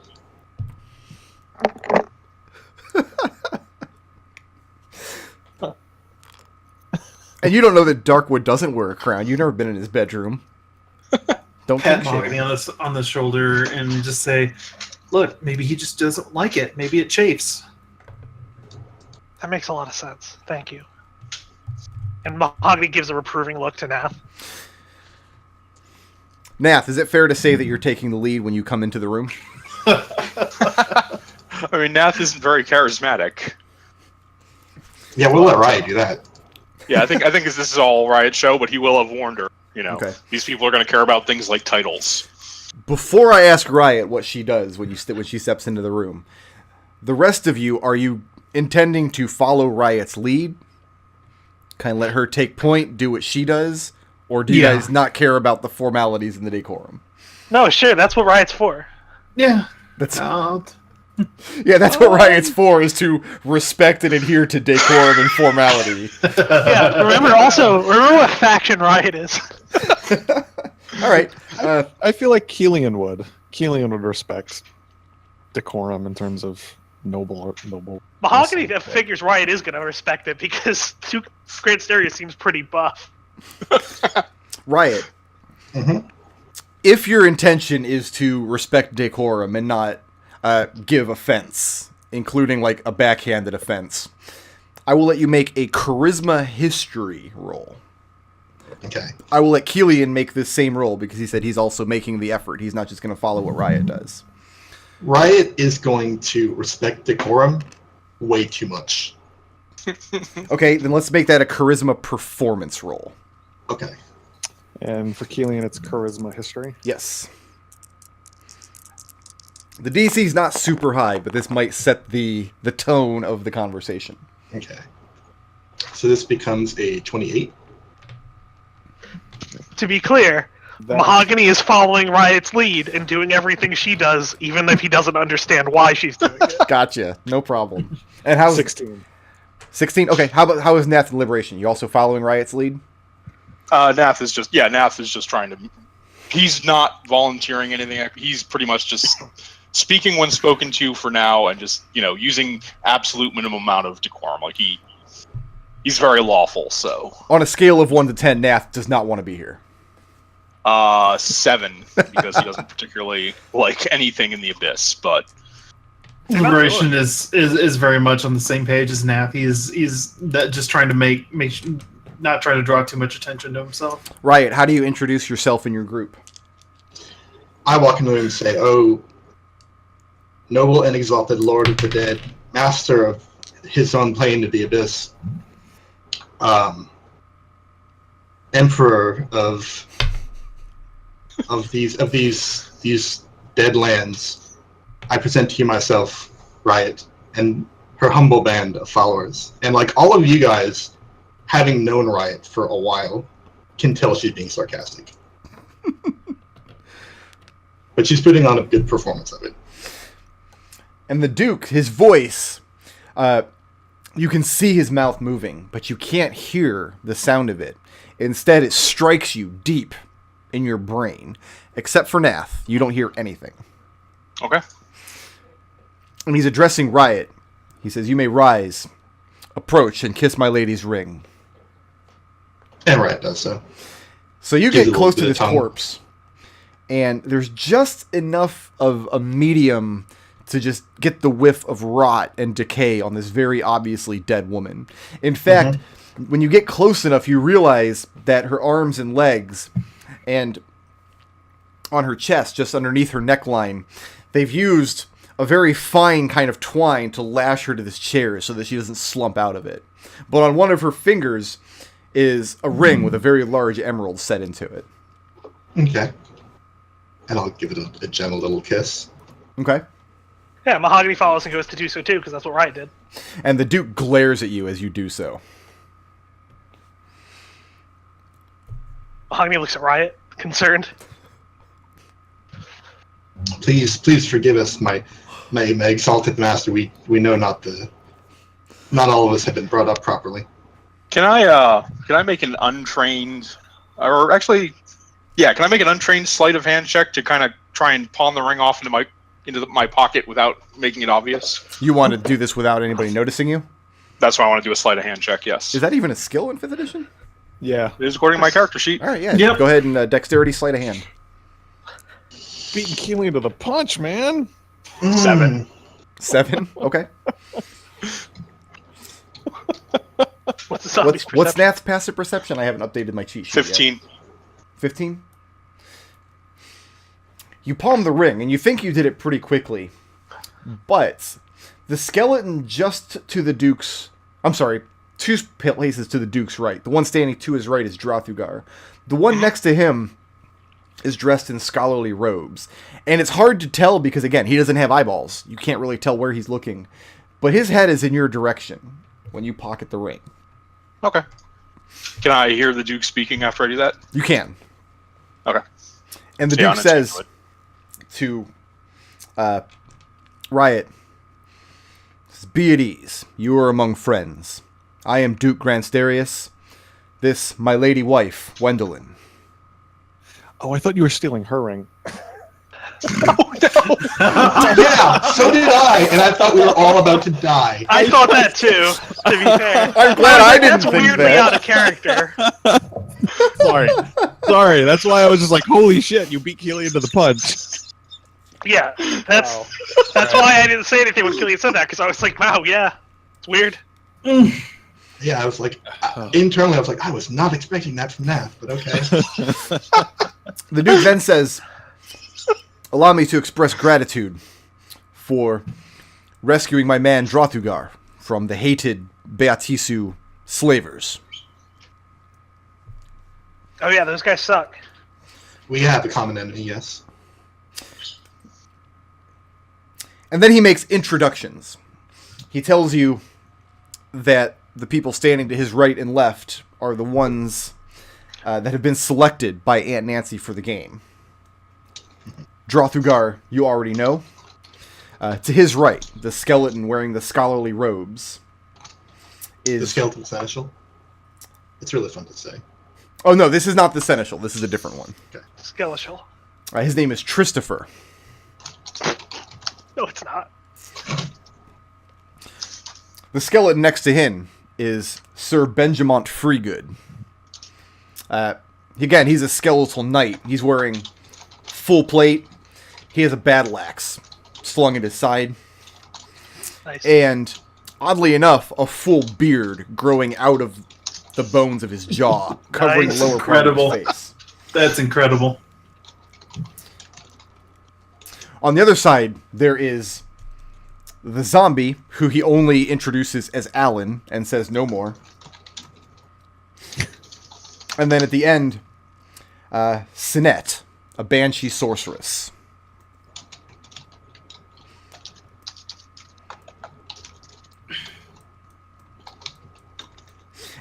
Speaker 1: And you don't know that Darkwood doesn't wear a crown. You've never been in his bedroom. Don't
Speaker 3: Pat
Speaker 1: think
Speaker 3: Mahogany on the shoulder and just say, "Look, maybe he just doesn't like it. Maybe it chafes."
Speaker 2: That makes a lot of sense. Thank you. And Mahogany gives a reproving look to Nath.
Speaker 1: Nath, is it fair to say that you're taking the lead when you come into the room?
Speaker 5: I mean, Nath isn't very charismatic.
Speaker 6: Yeah, we'll let Riot do that.
Speaker 5: Yeah, I think this is all Riot show, but he will have warned her. You know,
Speaker 1: Okay.
Speaker 5: These people are going to care about things like titles.
Speaker 1: Before I ask Riot what she does when she steps into the room, the rest of you, are you intending to follow Riot's lead? Kind of let her take point, do what she does? Or do you
Speaker 3: Yeah.
Speaker 1: guys not care about the formalities and the decorum?
Speaker 2: No, sure, that's what Riot's for.
Speaker 3: Yeah.
Speaker 1: That's
Speaker 3: I'll-
Speaker 1: that's what Riot's for, is to respect and adhere to decorum and formality.
Speaker 2: Yeah, remember what faction Riot is.
Speaker 1: All right.
Speaker 4: I feel like Kelian would. Kelian would respect decorum in terms of noble.
Speaker 2: Mahogany figures Riot is going to respect it because Great Stereo seems pretty buff.
Speaker 1: Riot.
Speaker 6: Mhm.
Speaker 1: If your intention is to respect decorum and not give offense, including like a backhanded offense, I will let you make a charisma history roll.
Speaker 6: Okay.
Speaker 1: I will let Kelian make this same roll because he said he's also making the effort. He's not just going to follow what Riot does.
Speaker 6: Riot is going to respect decorum way too much.
Speaker 1: Okay, then let's make that a charisma performance roll.
Speaker 6: Okay.
Speaker 4: And for Kelian, it's charisma history.
Speaker 1: Yes. The DC's not super high, but this might set the tone of the conversation.
Speaker 6: Okay. So this becomes a 28.
Speaker 2: To be clear,
Speaker 4: That-
Speaker 2: Mahogany is following Riot's lead and doing everything she does, even if he doesn't understand why she's doing it.
Speaker 1: Gotcha. No problem. And how's
Speaker 4: 16.
Speaker 1: 16? Okay, how is Nath in Liberation? You also following Riot's lead?
Speaker 5: Nath is just trying to. He's not volunteering anything. He's pretty much just speaking when spoken to for now, and just using absolute minimum amount of decorum. Like he's very lawful. So
Speaker 1: On a scale of 1 to 10, Nath does not want to be here.
Speaker 5: 7 because he doesn't particularly like anything in the abyss. But
Speaker 3: Liberation is very much on the same page as Nath. He's that just trying to make not trying to draw too much attention to himself.
Speaker 1: Riot, how do you introduce yourself in your group?
Speaker 6: I walk into him and say, "Oh, noble and exalted Lord of the Dead, master of his own plane of the abyss, emperor of these dead lands, I present to you myself, Riot, and her humble band of followers. And like all of you guys, having known Riot for a while, can tell she's being sarcastic. But she's putting on a good performance of it.
Speaker 1: And the Duke, his voice, you can see his mouth moving, but you can't hear the sound of it. Instead, it strikes you deep in your brain. Except for Nath, you don't hear anything.
Speaker 5: okay,
Speaker 1: And he's addressing Riot. He says, "You may rise, approach, and kiss my lady's ring."
Speaker 6: And Riot does so.
Speaker 1: So you
Speaker 6: Gives
Speaker 1: get
Speaker 6: it a
Speaker 1: close to
Speaker 6: little bit
Speaker 1: this
Speaker 6: of tongue.
Speaker 1: corpse, and there's just enough of a medium to just get the whiff of rot and decay on this very obviously dead woman. In fact, when you get close enough, you realize that her arms and legs and on her chest, just underneath her neckline, they've used a very fine kind of twine to lash her to this chair so that she doesn't slump out of it. But on one of her fingers is a ring with a very large emerald set into it.
Speaker 6: Okay. And I'll give it a gentle little kiss.
Speaker 1: Okay?
Speaker 2: Yeah, Mahogany follows and goes to do so too, because that's what Riot did.
Speaker 1: And the Duke glares at you as you do so.
Speaker 2: Mahogany looks at Riot, concerned.
Speaker 6: Please forgive us, my exalted master. We know not all of us have been brought up properly.
Speaker 5: can I make an untrained, or actually, yeah, can I make an untrained sleight of hand check to kind of try and pawn the ring off into my pocket without making it obvious?
Speaker 1: You want to do this without anybody noticing you?
Speaker 5: That's why I want to do a sleight of hand check. Yes,
Speaker 1: Is that even a skill in 5th edition?
Speaker 4: Yeah.
Speaker 5: it is according to my character sheet.
Speaker 1: All right, yeah.
Speaker 3: Yep.
Speaker 1: Go ahead and dexterity sleight of hand.
Speaker 4: Beating Kelian to the punch, man.
Speaker 5: 7.
Speaker 1: 7? Okay.
Speaker 2: What's the zombie's
Speaker 1: What's
Speaker 2: perception?
Speaker 1: Nath's passive perception? I haven't updated my cheat sheet yet.
Speaker 5: 15.
Speaker 1: 15? You palm the ring, and you think you did it pretty quickly. But the skeleton just to the Duke's... I'm sorry, 2 places to the Duke's right. The one standing to his right is Drathugar. The one next to him is dressed in scholarly robes. And it's hard to tell because, again, he doesn't have eyeballs. You can't really tell where he's looking. But his head is in your direction when you pocket the ring.
Speaker 5: Okay. Can I hear the Duke speaking after I do that?
Speaker 1: You can.
Speaker 5: Okay.
Speaker 1: And the
Speaker 5: Yeah,
Speaker 1: Duke says to Riot, "Be at ease. You are among friends. I am Duke Gransterius. This, my lady wife, Wendelin."
Speaker 4: Oh, I thought you were stealing her ring.
Speaker 6: Yeah, so did I, and I thought we were all about to die.
Speaker 2: I thought that too. To be fair,
Speaker 1: I'm glad I didn't
Speaker 2: that's
Speaker 1: think
Speaker 2: weirdly
Speaker 1: that.
Speaker 2: out of character.
Speaker 4: Sorry. That's why I was just like, holy shit, you beat Kelian to the punch.
Speaker 2: Yeah, that's why I didn't say anything when Kelian said that, because I was like, wow, yeah, it's weird.
Speaker 6: Yeah, I was like, internally, I was like, I was not expecting that from Nath, but okay.
Speaker 1: The Duke then says, "Allow me to express gratitude for rescuing my man Drothugar from the hated Beatisu slavers."
Speaker 2: Oh yeah, those guys suck.
Speaker 6: We have a common enemy, yes.
Speaker 1: And then he makes introductions. He tells you that the people standing to his right and left are the ones that have been selected by Aunt Nancy for the game. Drothugar, you already know. To his right, the skeleton wearing the scholarly robes is...
Speaker 6: The skeleton seneschal. It's really fun to say.
Speaker 1: Oh no, this is not the seneschal. This is a different one.
Speaker 2: Skeletal.
Speaker 1: His name is Christopher.
Speaker 2: No, it's not.
Speaker 1: The skeleton next to him is Sir Benjamont Freegood. Again, he's a skeletal knight. He's wearing full plate. He has a battle axe slung at his side.
Speaker 2: Nice.
Speaker 1: And, oddly enough, a full beard growing out of the bones of his jaw, covering
Speaker 2: Nice.
Speaker 1: the lower part of
Speaker 3: Incredible.
Speaker 1: his face.
Speaker 3: That's incredible.
Speaker 1: On the other side, there is the zombie, who he only introduces as Alan and says no more. And then at the end, Sinette, a banshee sorceress.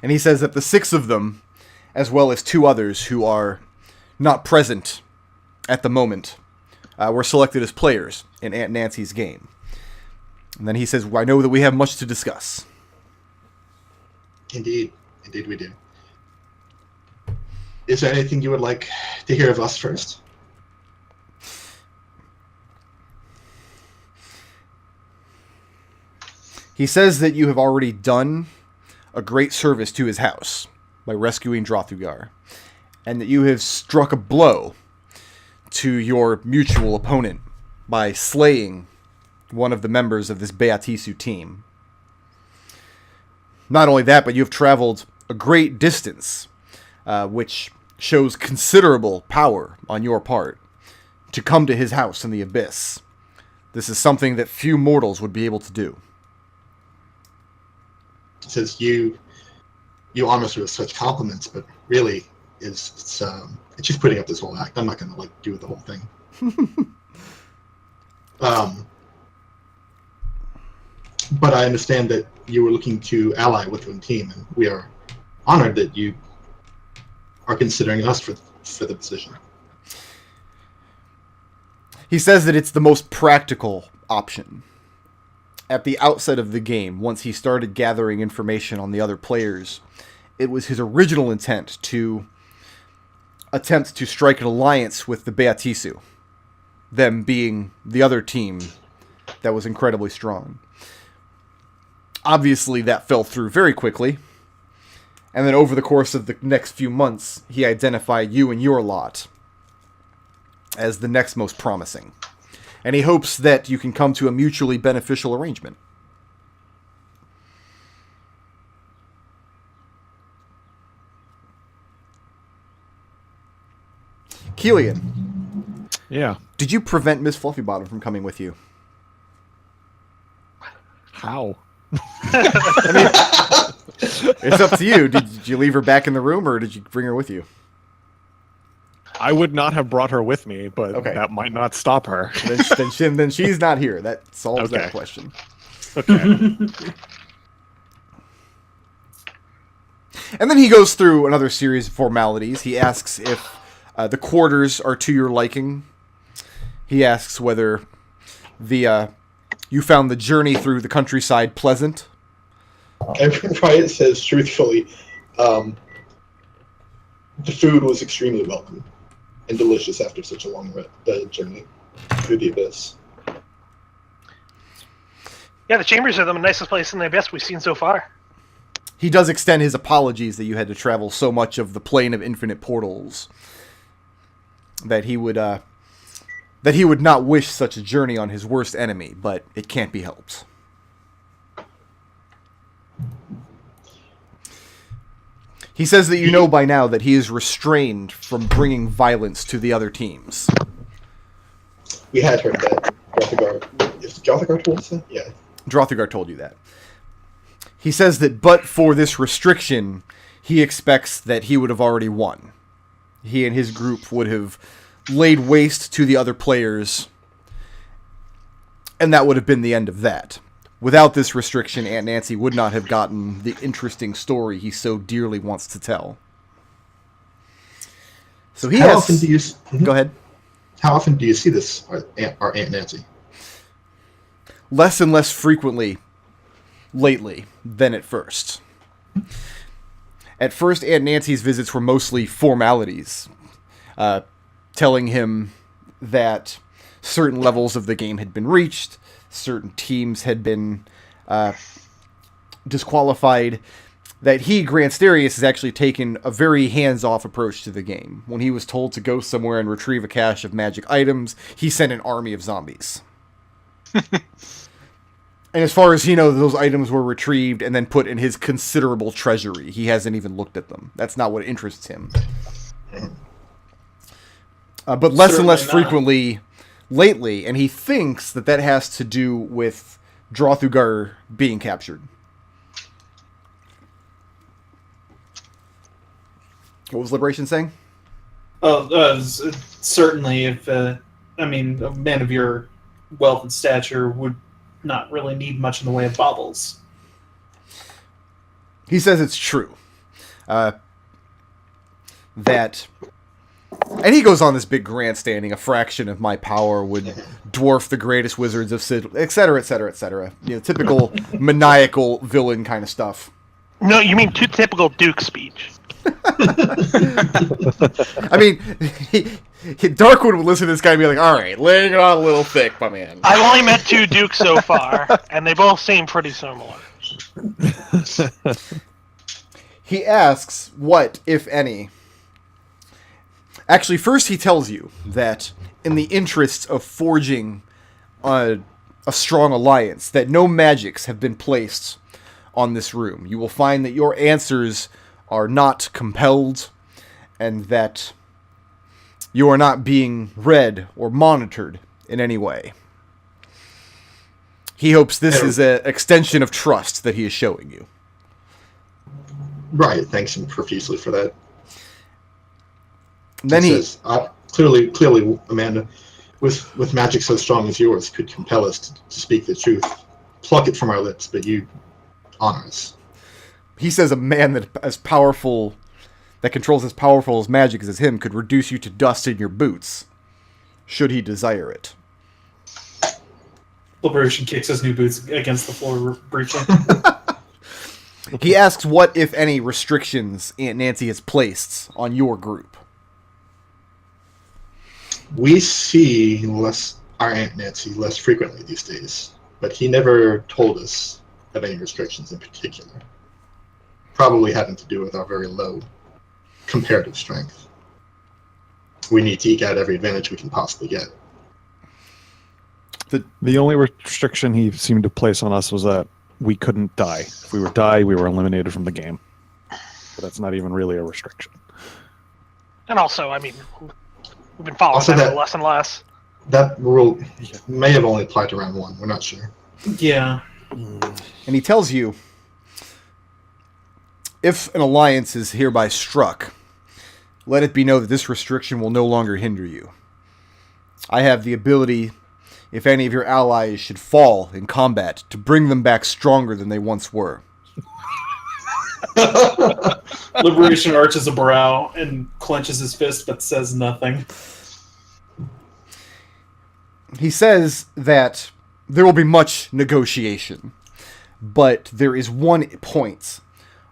Speaker 1: And he says that the 6 of them, as well as 2 others who are not present at the moment, were selected as players in Aunt Nancy's game. And then he says, "I know that we have much to discuss."
Speaker 6: Indeed. Indeed we do. Is there anything you would like to hear of us first?
Speaker 1: He says that you have already done a great service to his house by rescuing Drothugar, and that you have struck a blow to your mutual opponent by slaying one of the members of this Beatisu team. Not only that, but you have traveled a great distance, which shows considerable power on your part, to come to his house in the Abyss. This is something that few mortals would be able to do.
Speaker 6: It says you honor us with such compliments, but really it's just putting up this whole act. I'm not going to do the whole thing. But I understand that you were looking to ally with your team, and we are honored that you are considering us for the position.
Speaker 1: He says that it's the most practical option. At the outset of the game, once he started gathering information on the other players, it was his original intent to attempt to strike an alliance with the Beatisu, them being the other team that was incredibly strong. Obviously, that fell through very quickly, and then over the course of the next few months, he identified you and your lot as the next most promising. And he hopes that you can come to a mutually beneficial arrangement. Kelian,
Speaker 4: Yeah.
Speaker 1: did you prevent Miss Fluffybottom from coming with you?
Speaker 4: How?
Speaker 1: It's up to you. Did you leave her back in the room, or did you bring her with you?
Speaker 4: I would not have brought her with me, but
Speaker 1: Okay.
Speaker 4: that might not stop her.
Speaker 1: Then she's not here. That solves that
Speaker 4: Okay.
Speaker 1: question.
Speaker 4: Okay.
Speaker 1: And then he goes through another series of formalities. He asks if the quarters are to your liking. He asks whether you found the journey through the countryside pleasant.
Speaker 6: And Riot says, truthfully, the food was extremely welcome and delicious after such a long journey through the abyss.
Speaker 2: Yeah, the chambers are the nicest place in the abyss we've seen so far.
Speaker 1: He does extend his apologies that you had to travel so much of the plane of infinite portals. That he would not wish such a journey on his worst enemy, but it can't be helped. He says that you know by now that he is restrained from bringing violence to the other teams.
Speaker 6: We had heard that. Drothigar told us that? Yeah.
Speaker 1: Drothigar told you that. He says that but for this restriction, he expects that he would have already won. He and his group would have laid waste to the other players, and that would have been the end of that. Without this restriction, Aunt Nancy would not have gotten the interesting story he so dearly wants to tell. So he
Speaker 6: How often do you...
Speaker 1: Go ahead.
Speaker 6: How often do you see this, our Aunt Nancy?
Speaker 1: Less and less frequently lately than at first. At first, Aunt Nancy's visits were mostly formalities, telling him that certain levels of the game had been reached, certain teams had been disqualified, that he, Grant Sterius, has actually taken a very hands-off approach to the game. When he was told to go somewhere and retrieve a cache of magic items, he sent an army of zombies. And as far as he knows, those items were retrieved and then put in his considerable treasury. He hasn't even looked at them. That's not what interests him. But less and less frequently lately, and he thinks that that has to do with Drothugar being captured. What was Liberation saying?
Speaker 3: Certainly, if a man of your wealth and stature would not really need much in the way of baubles.
Speaker 1: He says it's true. And he goes on this big grandstanding, a fraction of my power would dwarf the greatest wizards of Sid, etc., etc., etc. You know, typical maniacal villain kind of stuff.
Speaker 2: No, you mean typical Duke speech.
Speaker 1: I mean, Darkwood would listen to this guy and be like, all right, laying it on a little thick, my man.
Speaker 2: I've only met 2 Dukes so far, and they both seem pretty similar.
Speaker 1: He asks what, if any... Actually, first he tells you that in the interests of forging a strong alliance, that no magics have been placed on this room. You will find that your answers are not compelled, and that you are not being read or monitored in any way. He hopes this is an extension of trust that he is showing you.
Speaker 6: Riot thanks him profusely for that.
Speaker 1: Then he
Speaker 6: says, clearly, Amanda, with magic so strong as yours, could compel us to speak the truth. Pluck it from our lips, but you honor us.
Speaker 1: He says a man that controls as powerful as magic as him could reduce you to dust in your boots, should he desire it.
Speaker 3: Liberation kicks his new boots against the floor briefly.
Speaker 1: He asks what, if any, restrictions Aunt Nancy has placed on your group.
Speaker 6: We see our Aunt Nancy less frequently these days, but he never told us of any restrictions in particular. Probably having to do with our very low comparative strength. We need to eke out every advantage we can possibly get.
Speaker 4: The only restriction he seemed to place on us was that we couldn't die. If we were we were eliminated from the game. But that's not even really a restriction.
Speaker 2: And also, we've been following that less and less.
Speaker 6: That rule may have only applied to round 1. We're not sure.
Speaker 3: Yeah.
Speaker 1: And he tells you, if an alliance is hereby struck, let it be known that this restriction will no longer hinder you. I have the ability, if any of your allies should fall in combat, to bring them back stronger than they once were.
Speaker 3: Liberation arches a brow and clenches his fist, but says nothing.
Speaker 1: He says that there will be much negotiation, but there is one point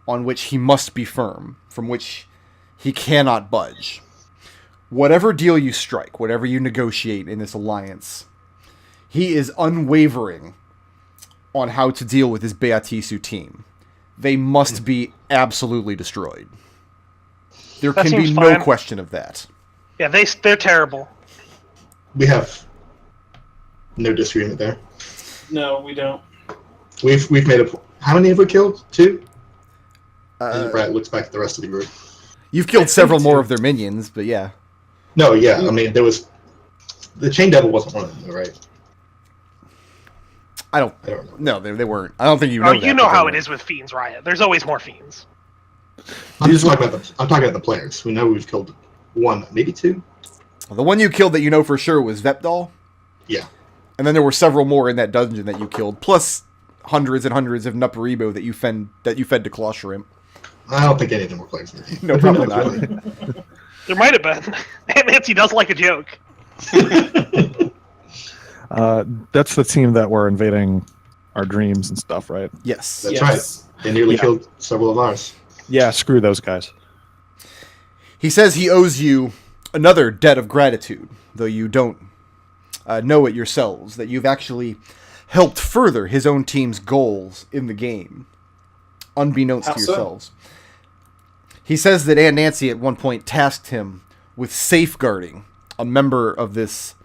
Speaker 1: on which he must be firm, from which he cannot budge. Whatever deal you strike, whatever you negotiate in this alliance, he is unwavering on how to deal with his Beatisu team. They must be absolutely destroyed. There
Speaker 2: That
Speaker 1: can be
Speaker 2: seems
Speaker 1: no
Speaker 2: fine.
Speaker 1: question of that.
Speaker 2: Yeah, they're terrible.
Speaker 6: We have no disagreement there.
Speaker 3: No, we don't.
Speaker 6: We've made a. How many have we killed? 2. And Brad looks back at the rest of the group.
Speaker 1: You've killed
Speaker 3: think
Speaker 1: several more
Speaker 3: two.
Speaker 1: of their minions, but yeah.
Speaker 6: No, yeah. I mean, there was the Chain Devil wasn't one of them, right?
Speaker 1: I don't
Speaker 6: I don't know.
Speaker 1: No, they weren't. I don't think you know
Speaker 2: Oh,
Speaker 1: that.
Speaker 2: you know
Speaker 1: but they
Speaker 2: how
Speaker 1: weren't.
Speaker 2: it is with fiends, Riot. There's always more fiends.
Speaker 6: I'm talking about the players. We know we've killed 1, maybe 2.
Speaker 1: The one you killed that you know for sure was Vepdal.
Speaker 6: Yeah.
Speaker 1: And then there were several more in that dungeon that you killed, plus hundreds and hundreds of Nuparibo that you fed to Claw Shrimp.
Speaker 6: I don't think any of them were players in the game.
Speaker 1: No,
Speaker 6: But who
Speaker 1: probably
Speaker 6: knows,
Speaker 1: not.
Speaker 6: really?
Speaker 2: There might have been. Nancy does like a joke.
Speaker 4: That's the team that were invading our dreams and stuff, right?
Speaker 1: Yes.
Speaker 6: That's
Speaker 3: Yes.
Speaker 6: right. They nearly
Speaker 4: Yeah.
Speaker 6: killed several of ours.
Speaker 4: Yeah, screw those guys.
Speaker 1: He says he owes you another debt of gratitude, though you don't know it yourselves, that you've actually helped further his own team's goals in the game, unbeknownst
Speaker 3: How
Speaker 1: to
Speaker 3: so?
Speaker 1: yourselves. He says that Aunt Nancy at one point tasked him with safeguarding a member of this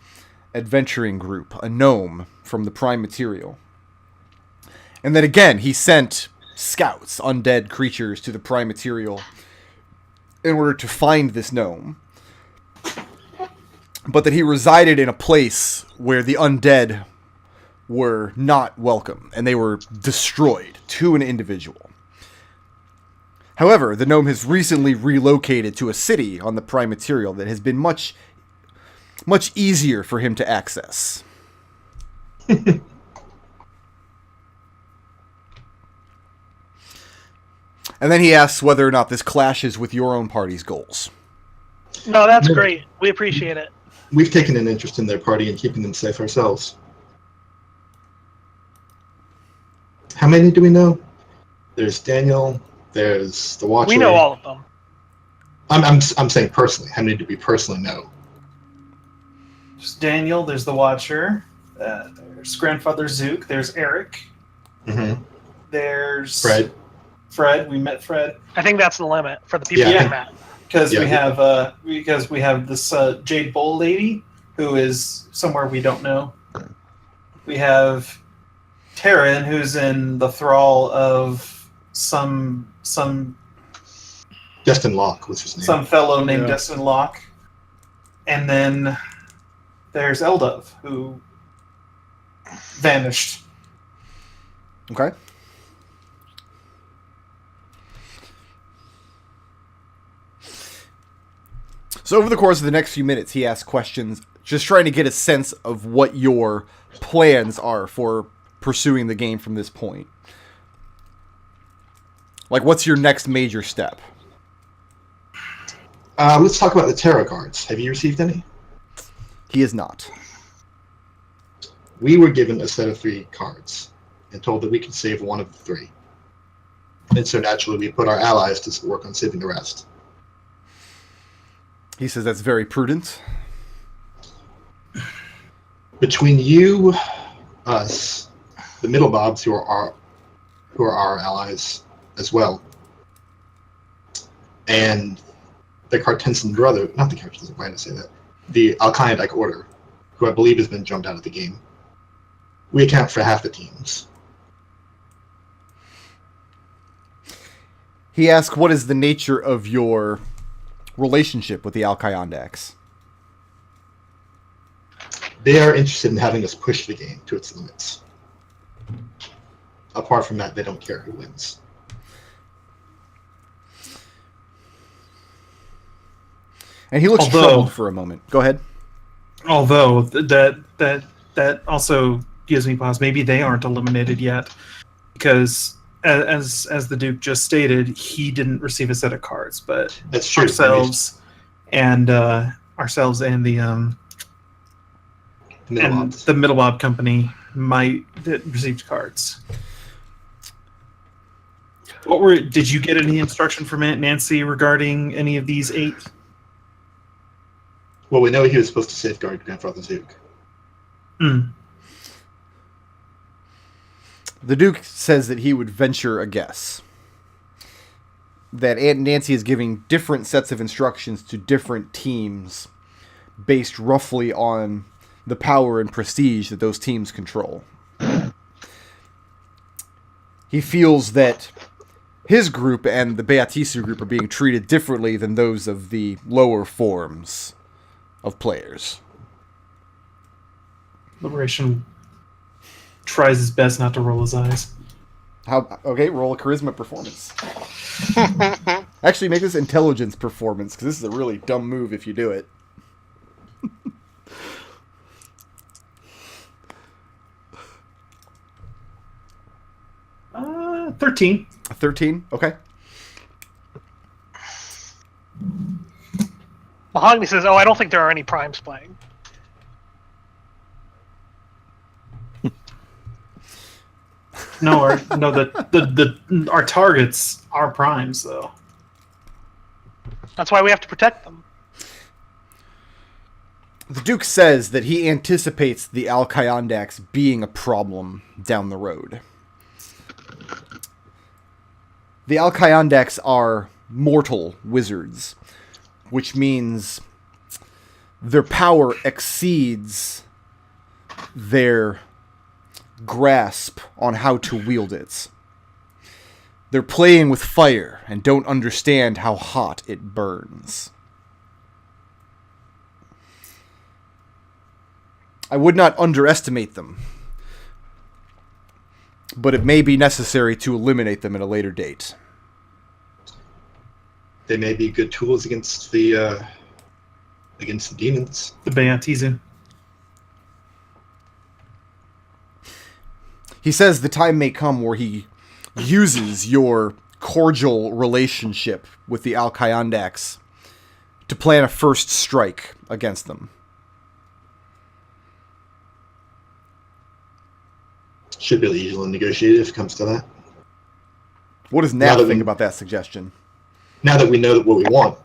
Speaker 1: adventuring group, a gnome from the Prime Material. And then again, he sent scouts, undead creatures, to the Prime Material in order to find this gnome. But that he resided in a place where the undead were not welcome, and they were destroyed to an individual. However, the gnome has recently relocated to a city on the Prime Material that has been much easier for him to access. And then he asks whether or not this clashes with your own party's goals.
Speaker 2: No, that's
Speaker 6: No.
Speaker 2: great. We appreciate it.
Speaker 6: We've taken an interest in their party and keeping them safe ourselves. How many do we know? There's Daniel. There's the Watcher.
Speaker 2: We know all of them.
Speaker 6: I'm saying personally. How many do we personally know?
Speaker 3: There's Daniel, there's the Watcher, there's Grandfather Zook, there's Eric,
Speaker 6: Mm-hmm.
Speaker 3: there's
Speaker 6: Fred.
Speaker 3: We met Fred
Speaker 2: I think that's the limit for the people
Speaker 6: Yeah.
Speaker 2: we met.
Speaker 3: because
Speaker 6: Yeah.
Speaker 3: we have this Jade Bowl lady who is somewhere we don't know. We have Taryn, who's in the thrall of some
Speaker 6: Destin Locke was his name.
Speaker 3: fellow named
Speaker 4: Yeah.
Speaker 3: Destin Locke, and then there's Eldov, who vanished.
Speaker 1: Okay? So over the course of the next few minutes, he asks questions, just trying to get a sense of what your plans are for pursuing the game from this point. Like, what's your next major step?
Speaker 6: Let's talk about the tarot cards. Have you received any?
Speaker 1: He is not.
Speaker 6: We were given a set of 3 cards and told that we could save one of the 3. And so naturally, we put our allies to work on saving the rest.
Speaker 1: He says that's very prudent.
Speaker 6: Between you, us, the middle bobs who are our allies as well, and the Cartensen brother, not the Cartensen, why did I say that? The Alkaidike Order, who I believe has been jumped out of the game. We account for half the teams.
Speaker 1: He asks, what is the nature of your relationship with the Alkaidaks?
Speaker 6: They are interested in having us push the game to its limits. Apart from that, they don't care who wins.
Speaker 1: And he looks
Speaker 3: Although-
Speaker 1: troubled for a moment. Go ahead.
Speaker 3: Although that also gives me pause. Maybe they aren't eliminated yet, because as the Duke just stated, he didn't receive a set of cards, but
Speaker 6: That's true.
Speaker 3: ourselves and the the Middle Bob company might received cards. Did you get any instruction from Aunt Nancy regarding any of these 8?
Speaker 6: Well, we know he was supposed to safeguard Grandfather Duke.
Speaker 1: The Duke says that he would venture a guess that Aunt Nancy is giving different sets of instructions to different teams based roughly on the power and prestige that those teams control. He feels that his group and the Beatisu group are being treated differently than those of the lower forms of players.
Speaker 3: Liberation tries his best not to roll his eyes.
Speaker 1: Okay, roll a charisma performance. Actually, make this intelligence performance, because this is a really dumb move if you do it.
Speaker 3: 13.
Speaker 1: 13? Okay.
Speaker 2: Mahogany says, I don't think there are any primes playing.
Speaker 3: No, our targets are primes, though.
Speaker 2: That's why we have to protect them.
Speaker 1: The Duke says that he anticipates the Alkyandax being a problem down the road. The Alkyandax are mortal wizards, which means their power exceeds their grasp on how to wield it. They're playing with fire and don't understand how hot it burns. I would not underestimate them, but it may be necessary to eliminate them at a later date.
Speaker 6: They may be good tools against the demons.
Speaker 3: The Beatizu.
Speaker 1: He says the time may come where he uses your cordial relationship with the Alkyandax to plan a first strike against them.
Speaker 6: Should be easily negotiated if it comes to that.
Speaker 1: What does Nath think about that suggestion?
Speaker 6: Now that we know what we want,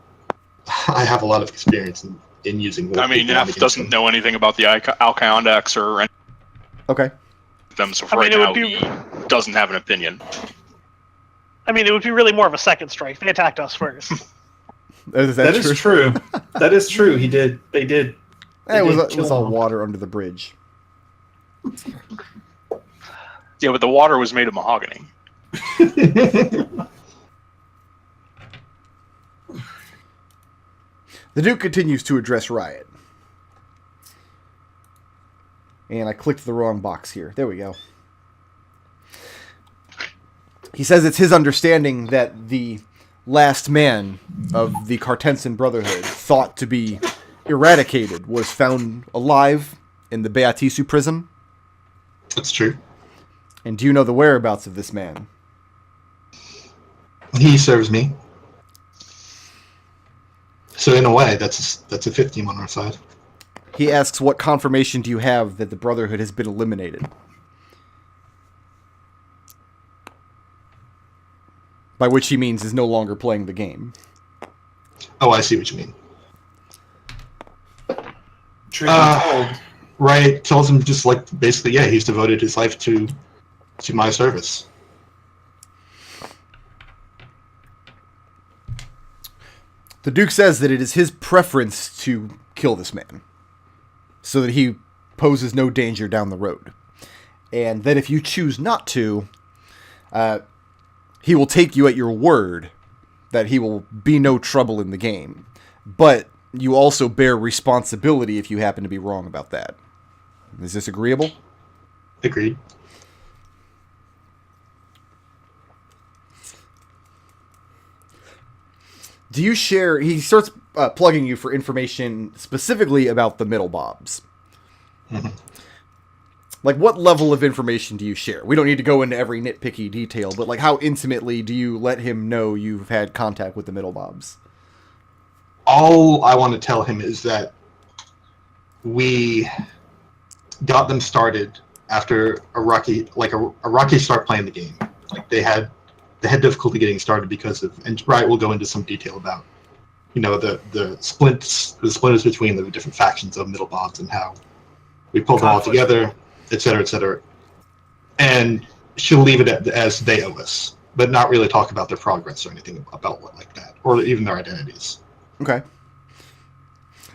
Speaker 6: I have a lot of experience in using.
Speaker 5: I mean, Nath doesn't know anything about the Alkyandax or anything.
Speaker 1: Okay.
Speaker 5: Them, so for right now, he doesn't have an opinion.
Speaker 3: I
Speaker 2: mean, it would be really more of a second strike. They attacked us first.
Speaker 3: That is true. That is true. He did. They did.
Speaker 1: It was all water under the bridge.
Speaker 5: Yeah, but the water was made of mahogany.
Speaker 1: The Duke continues to address Riot. And I clicked the wrong box here. There we go. He says it's his understanding that the last man of the Cartensen Brotherhood, thought to be eradicated, was found alive in the Beatisu prison.
Speaker 6: That's true.
Speaker 1: And do you know the whereabouts of this man?
Speaker 6: He serves me. So in a way, that's a 15 on our side.
Speaker 1: He asks, what confirmation do you have that the Brotherhood has been eliminated? By which he means is no longer playing the game.
Speaker 6: Oh, I see what you mean.
Speaker 3: Told.
Speaker 6: Riot tells him just like, basically, yeah, he's devoted his life to my service.
Speaker 1: The Duke says that it is his preference to kill this man, so that he poses no danger down the road. And that if you choose not to, he will take you at your word that he will be no trouble in the game. But you also bear responsibility if you happen to be wrong about that. Is this agreeable?
Speaker 6: Agreed.
Speaker 1: Do you share... He starts plugging you for information specifically about the Middle Bobs.
Speaker 6: Mm-hmm.
Speaker 1: Like, what level of information do you share? We don't need to go into every nitpicky detail, but, like, how intimately do you let him know you've had contact with the middle mobs?
Speaker 6: All I want to tell him is that we got them started after a rocky start playing the game. Like, they had difficulty getting started because of, and Riot will go into some detail about, the splinters between the different factions of middle mobs and how we pulled them all together, et cetera, and she'll leave it as they owe us, but not really talk about their progress or anything about what like that, or even their identities.
Speaker 1: Okay.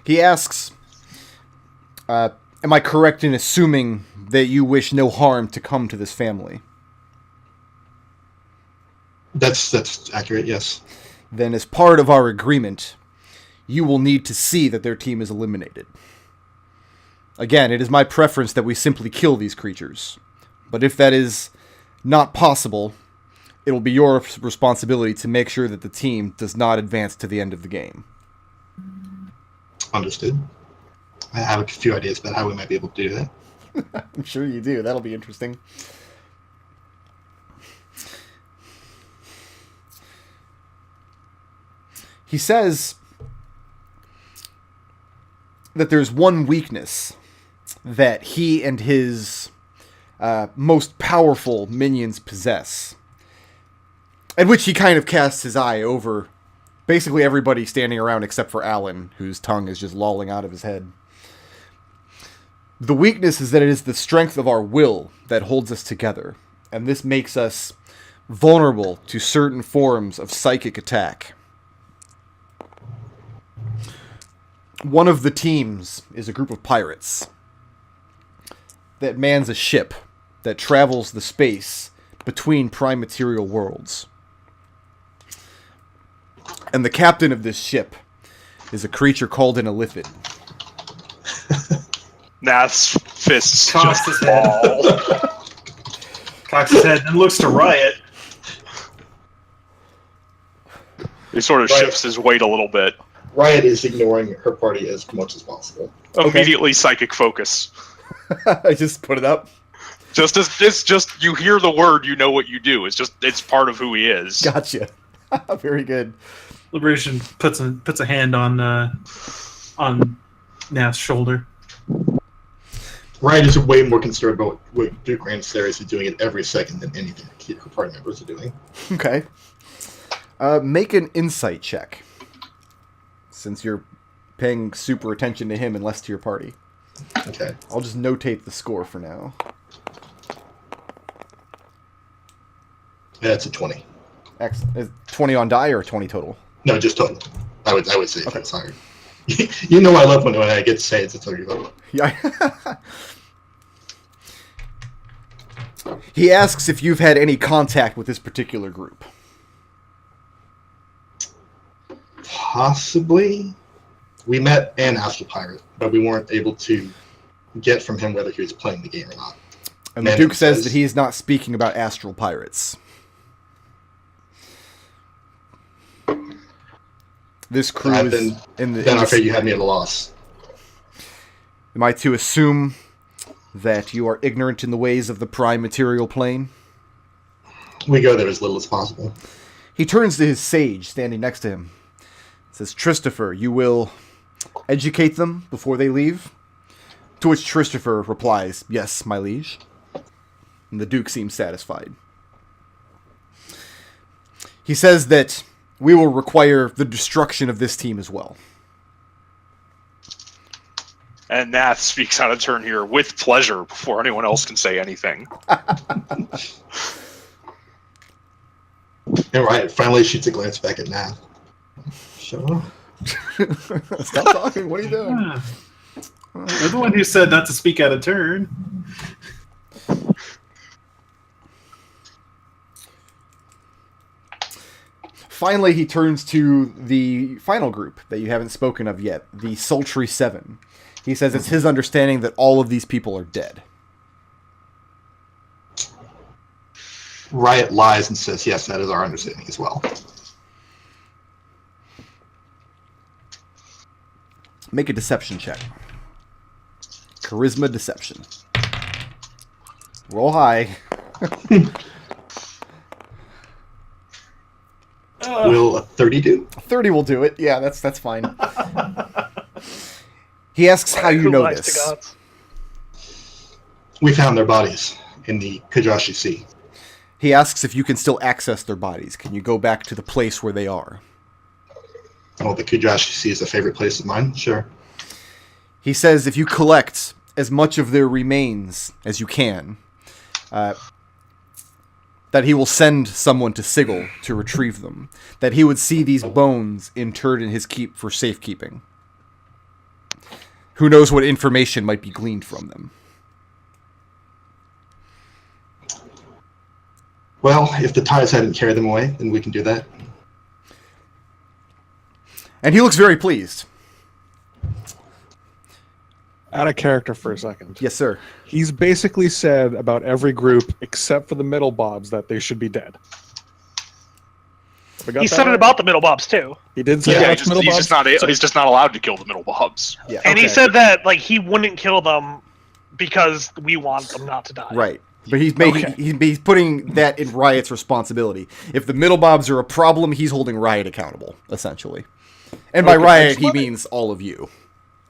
Speaker 1: He asks, am I correct in assuming that you wish no harm to come to this family?
Speaker 6: That's accurate, yes.
Speaker 1: Then as part of our agreement, you will need to see that their team is eliminated. Again, it is my preference that we simply kill these creatures. But if that is not possible, it will be your responsibility to make sure that the team does not advance to the end of the game.
Speaker 6: Understood. I have a few ideas about how we might be able to do that.
Speaker 1: I'm sure you do. That'll be interesting. He says that there's one weakness that he and his most powerful minions possess, at which he kind of casts his eye over basically everybody standing around except for Alan, whose tongue is just lolling out of his head. The weakness is that it is the strength of our will that holds us together, and this makes us vulnerable to certain forms of psychic attack. One of the teams is a group of pirates that mans a ship that travels the space between prime material worlds. And the captain of this ship is a creature called an Illithid.
Speaker 5: Nath's fists
Speaker 3: Cocks
Speaker 5: just
Speaker 3: his head.
Speaker 5: fall.
Speaker 3: Cocks his head and looks to Riot.
Speaker 5: He sort of shifts his weight a little bit.
Speaker 6: Riot is ignoring her party as much as possible.
Speaker 5: Immediately psychic focus.
Speaker 1: I just put it up.
Speaker 5: Just as it's just you hear the word, you know what you do. It's part of who he is.
Speaker 1: Gotcha. Very good.
Speaker 3: Liberation puts a hand on Nath's shoulder.
Speaker 6: Riot is way more concerned about what Duke Githzerai is doing at every second than anything her party members are doing.
Speaker 1: Okay. Make an insight check, since you're paying super attention to him and less to your party.
Speaker 6: Okay.
Speaker 1: I'll just notate the score for now.
Speaker 6: Yeah, it's a 20.
Speaker 1: Excellent. Is 20 on die or 20 total?
Speaker 6: No, just total. I would say
Speaker 1: Okay.
Speaker 6: it's higher. You know I love when I get to say it's a 30 level.
Speaker 1: Yeah. He asks if you've had any contact with this particular group.
Speaker 6: Possibly. We met an Astral Pirate, but we weren't able to get from him whether he was playing the game or not.
Speaker 1: And the Duke says that he is not speaking about astral pirates. This crew is in the...
Speaker 6: Then I'm afraid you had me at a loss.
Speaker 1: Am I to assume that you are ignorant in the ways of the prime material plane?
Speaker 6: We go there as little as possible.
Speaker 1: He turns to his sage standing next to him. Says, Christopher, you will educate them before they leave? To which Christopher replies, yes, my liege. And the Duke seems satisfied. He says that we will require the destruction of this team as well.
Speaker 5: And Nath speaks out of turn here with pleasure before anyone else can say anything.
Speaker 6: And Riot finally shoots a glance back at Nath. Shut up.
Speaker 1: Stop talking. What are you doing?
Speaker 3: You're the one who said not to speak out of turn.
Speaker 1: Finally, he turns to the final group that you haven't spoken of yet, the Sultry Seven. He says it's his understanding that all of these people are dead.
Speaker 6: Riot lies and says, yes, that is our understanding as well.
Speaker 1: Make a deception check. Charisma deception. Roll high.
Speaker 6: Will a 30 do?
Speaker 1: 30 will do it. Yeah, that's fine. He asks how you
Speaker 2: Who
Speaker 1: know
Speaker 2: lies to
Speaker 1: this.
Speaker 2: gods?
Speaker 6: We found their bodies in the Kajashi Sea.
Speaker 1: He asks if you can still access their bodies. Can you go back to the place where they are?
Speaker 6: Oh, the Kajashi Sea is a favorite place of mine. Sure.
Speaker 1: He says if you collect as much of their remains as you can, that he will send someone to Sigil to retrieve them. That he would see these bones interred in his keep for safekeeping. Who knows what information might be gleaned from them.
Speaker 6: Well, if the tides hadn't carried them away, then we can do that.
Speaker 1: And he looks very pleased.
Speaker 4: Out of character for a second.
Speaker 1: Yes, sir.
Speaker 4: He's basically said about every group except for the middle bobs that they should be dead. We got
Speaker 2: He
Speaker 4: that
Speaker 2: said it
Speaker 4: right?
Speaker 2: about the middle bobs too,
Speaker 4: He did say
Speaker 5: Yeah,
Speaker 4: about the middle
Speaker 5: he's
Speaker 4: bobs.
Speaker 5: just not allowed to kill the middle bobs.
Speaker 1: Yeah.
Speaker 2: and he
Speaker 4: Okay.
Speaker 2: said that like he wouldn't kill them because we want them not to die.
Speaker 1: Right. But he's making he's putting that in Riot's responsibility. If the middle bobs are a problem, he's holding Riot accountable, essentially. And by
Speaker 4: Okay,
Speaker 1: Riot,
Speaker 4: that's
Speaker 1: he
Speaker 4: fine.
Speaker 1: means all of you.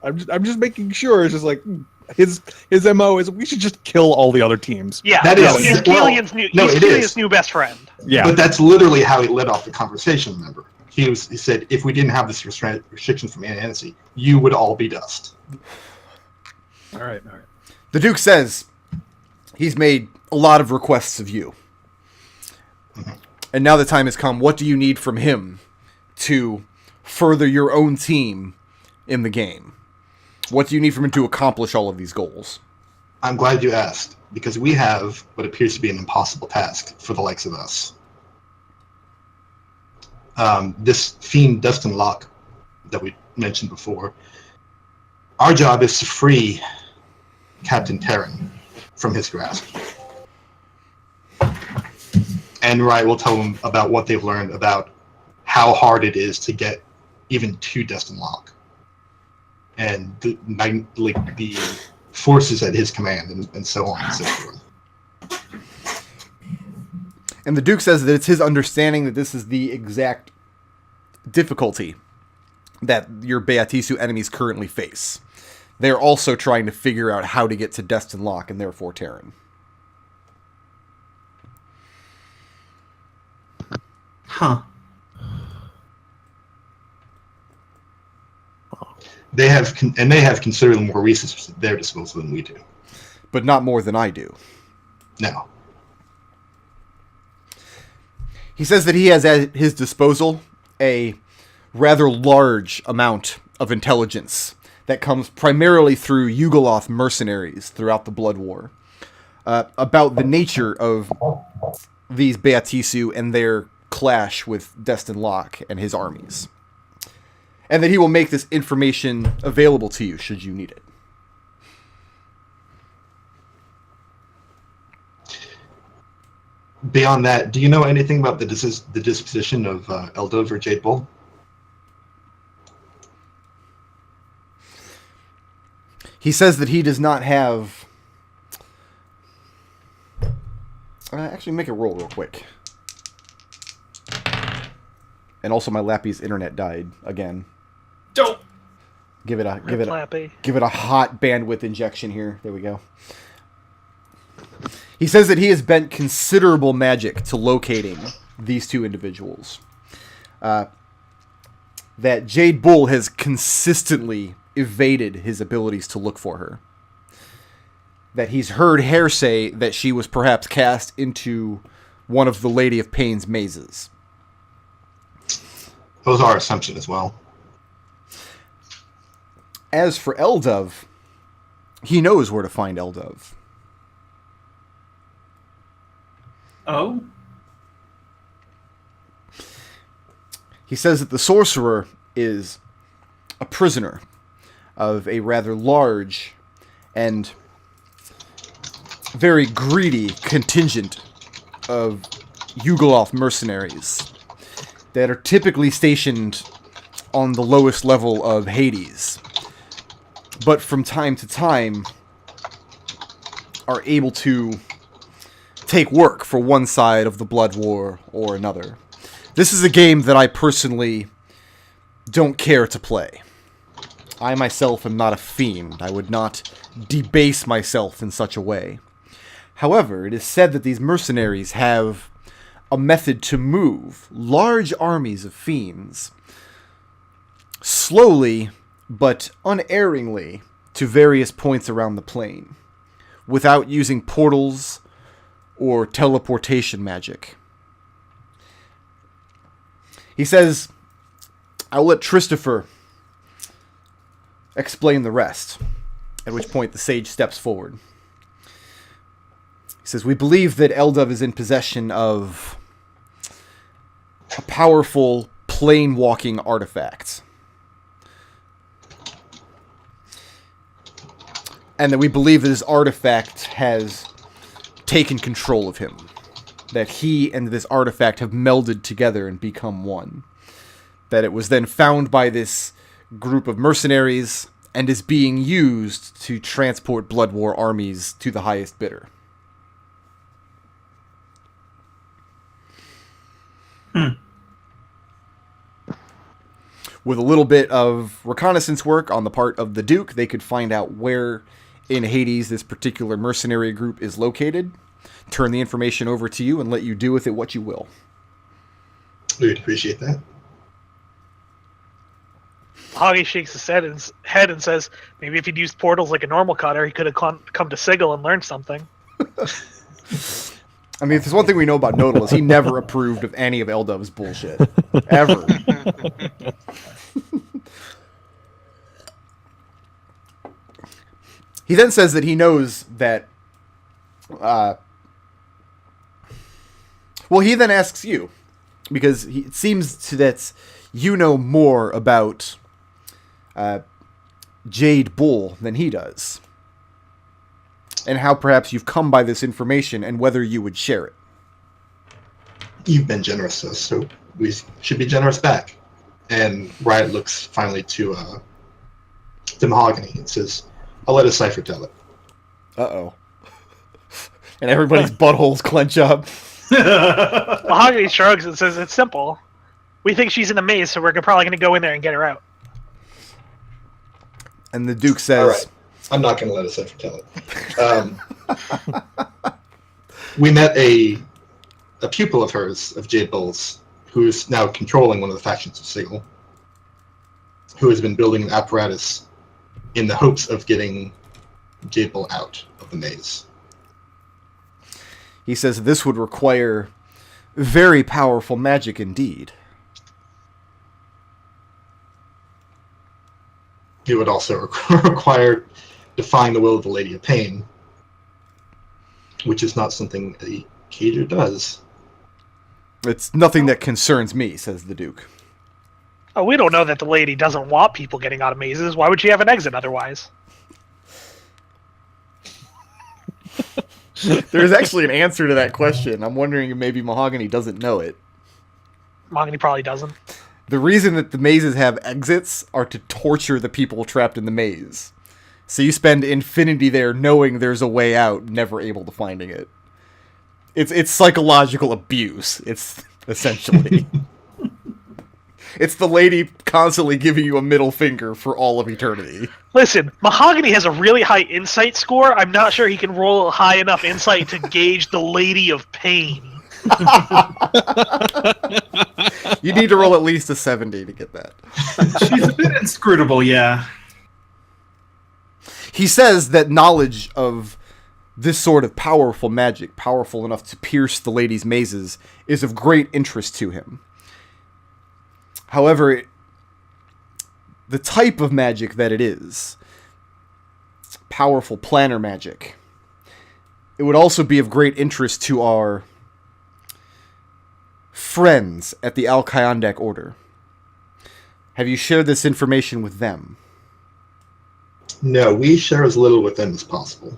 Speaker 4: I'm just making sure. It's just like his MO is we should just kill all the other teams.
Speaker 2: Yeah,
Speaker 6: That
Speaker 2: no,
Speaker 6: is-
Speaker 2: he's
Speaker 6: well,
Speaker 2: Kelian's new.
Speaker 6: no,
Speaker 2: he's
Speaker 6: it
Speaker 2: Kelian's
Speaker 6: is.
Speaker 2: new best friend.
Speaker 4: Yeah.
Speaker 6: But that's literally how he led off the conversation, remember? He said, if we didn't have this restriction from Anansi, you would all be dust.
Speaker 4: All right.
Speaker 1: The Duke says he's made a lot of requests of you. And now the time has come. What do you need from him to further your own team in the game? What do you need from him to accomplish all of these goals?
Speaker 6: I'm glad you asked, because we have what appears to be an impossible task for the likes of us. This fiend Dustin Locke that we mentioned before, our job is to free Captain Terran from his grasp. And Riot will tell them about what they've learned about how hard it is to get even to Dustin Locke. And the forces at his command, and so on and so forth.
Speaker 1: And the Duke says that it's his understanding that this is the exact difficulty that your Beatisu enemies currently face. They're also trying to figure out how to get to Destin Locke and therefore Terran.
Speaker 3: Huh.
Speaker 6: They have considerably more resources at their disposal than we do.
Speaker 1: But not more than I do.
Speaker 6: No.
Speaker 1: He says that he has at his disposal a rather large amount of intelligence that comes primarily through Yugoloth mercenaries throughout the Blood War, about the nature of these Beatisu and their clash with Destin Locke and his armies. And that he will make this information available to you should you need it.
Speaker 6: Beyond that, do you know anything about the disposition of Eldov or Jade Bull?
Speaker 1: He says that he does not have... actually, make a roll real quick. And also my Lappy's internet died again.
Speaker 3: Don't.
Speaker 1: Give it a
Speaker 2: Lappy.
Speaker 1: give it a hot bandwidth injection here. There we go. He says that he has bent considerable magic to locating these two individuals. That Jade Bull has consistently evaded his abilities to look for her. That he's heard Hare say that she was perhaps cast into one of the Lady of Pain's mazes.
Speaker 6: Those are assumption as well.
Speaker 1: As for Eldov, he knows where to find Eldov.
Speaker 3: Oh?
Speaker 1: He says that the sorcerer is a prisoner of a rather large and very greedy contingent of Yugoloth mercenaries that are typically stationed on the lowest level of Hades, but from time to time are able to take work for one side of the Blood War or another. This is a game that I personally don't care to play. I myself am not a fiend. I would not debase myself in such a way. However, it is said that these mercenaries have a method to move large armies of fiends slowly but unerringly to various points around the plane without using portals or teleportation magic. He says, I'll let Christopher explain the rest, at which point the sage steps forward. He says, we believe that Eldov is in possession of a powerful plane-walking artifact. And that we believe that this artifact has taken control of him. That he and this artifact have melded together and become one. That it was then found by this group of mercenaries and is being used to transport Blood War armies to the highest bidder. With a little bit of reconnaissance work on the part of the Duke, they could find out where in Hades this particular mercenary group is located, turn the information over to you, and let you do with it what you will.
Speaker 6: We would appreciate that.
Speaker 2: Mahogany shakes his head and says, maybe if he'd used portals like a normal cutter, he could have come to Sigil and learned something.
Speaker 1: I mean, if there's one thing we know about Nodal is he never approved of any of Eldov's bullshit. Ever. He then says that he knows that... well, he then asks you, because it seems that you know more about Jade Bull than he does. And how perhaps you've come by this information and whether you would share it.
Speaker 6: You've been generous to us, so we should be generous back. And Riot looks finally to Mahogany and says, I'll let a cipher tell it.
Speaker 1: Uh-oh. And everybody's buttholes clench up.
Speaker 2: Mahogany shrugs and says, it's simple. We think she's in a maze, so we're probably going to go in there and get her out.
Speaker 1: And the Duke says...
Speaker 6: All right. I'm not going to let a cipher tell it. We met a pupil of hers, of Jade Bull's, who is now controlling one of the factions of Sigil, who has been building an apparatus in the hopes of getting Jade Bull out of the maze.
Speaker 1: He says this would require very powerful magic indeed.
Speaker 6: It would also require defying the will of the Lady of Pain, which is not something a cager does.
Speaker 1: It's nothing that concerns me, says the Duke.
Speaker 2: Oh, we don't know that the lady doesn't want people getting out of mazes. Why would she have an exit otherwise?
Speaker 1: There's actually an answer to that question. I'm wondering if maybe Mahogany doesn't know it.
Speaker 2: Mahogany probably doesn't.
Speaker 1: The reason that the mazes have exits are to torture the people trapped in the maze. So you spend infinity there knowing there's a way out, never able to finding it. It's psychological abuse. It's essentially. It's the lady constantly giving you a middle finger for all of eternity.
Speaker 2: Listen, Mahogany has a really high insight score. I'm not sure he can roll high enough insight to gauge the Lady of Pain.
Speaker 1: You need to roll at least a 70 to get that.
Speaker 3: She's a bit inscrutable, yeah.
Speaker 1: He says that knowledge of this sort of powerful magic, powerful enough to pierce the lady's mazes, is of great interest to him. However, the type of magic that it is, powerful planner magic, it would also be of great interest to our friends at the Al-Kyandak Order. Have you shared this information with them?
Speaker 6: No, we share as little with them as possible.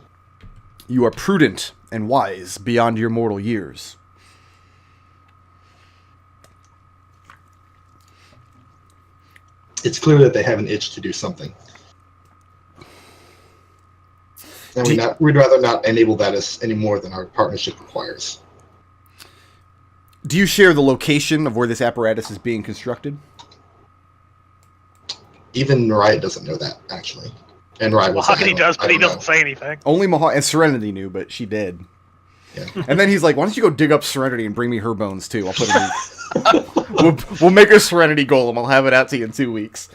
Speaker 1: You are prudent and wise beyond your mortal years.
Speaker 6: It's clear that they have an itch to do something. And we'd rather not enable that as any more than our partnership requires.
Speaker 1: Do you share the location of where this apparatus is being constructed?
Speaker 6: Even Riot doesn't know that, actually. And Riot was
Speaker 2: Mahogany does, but he doesn't say anything.
Speaker 1: Only and Serenity knew, but she did.
Speaker 6: Yeah.
Speaker 1: And then he's like, "Why don't you go dig up Serenity and bring me her bones too? I'll put them in. we'll make a Serenity golem. I'll have it out to you in 2 weeks."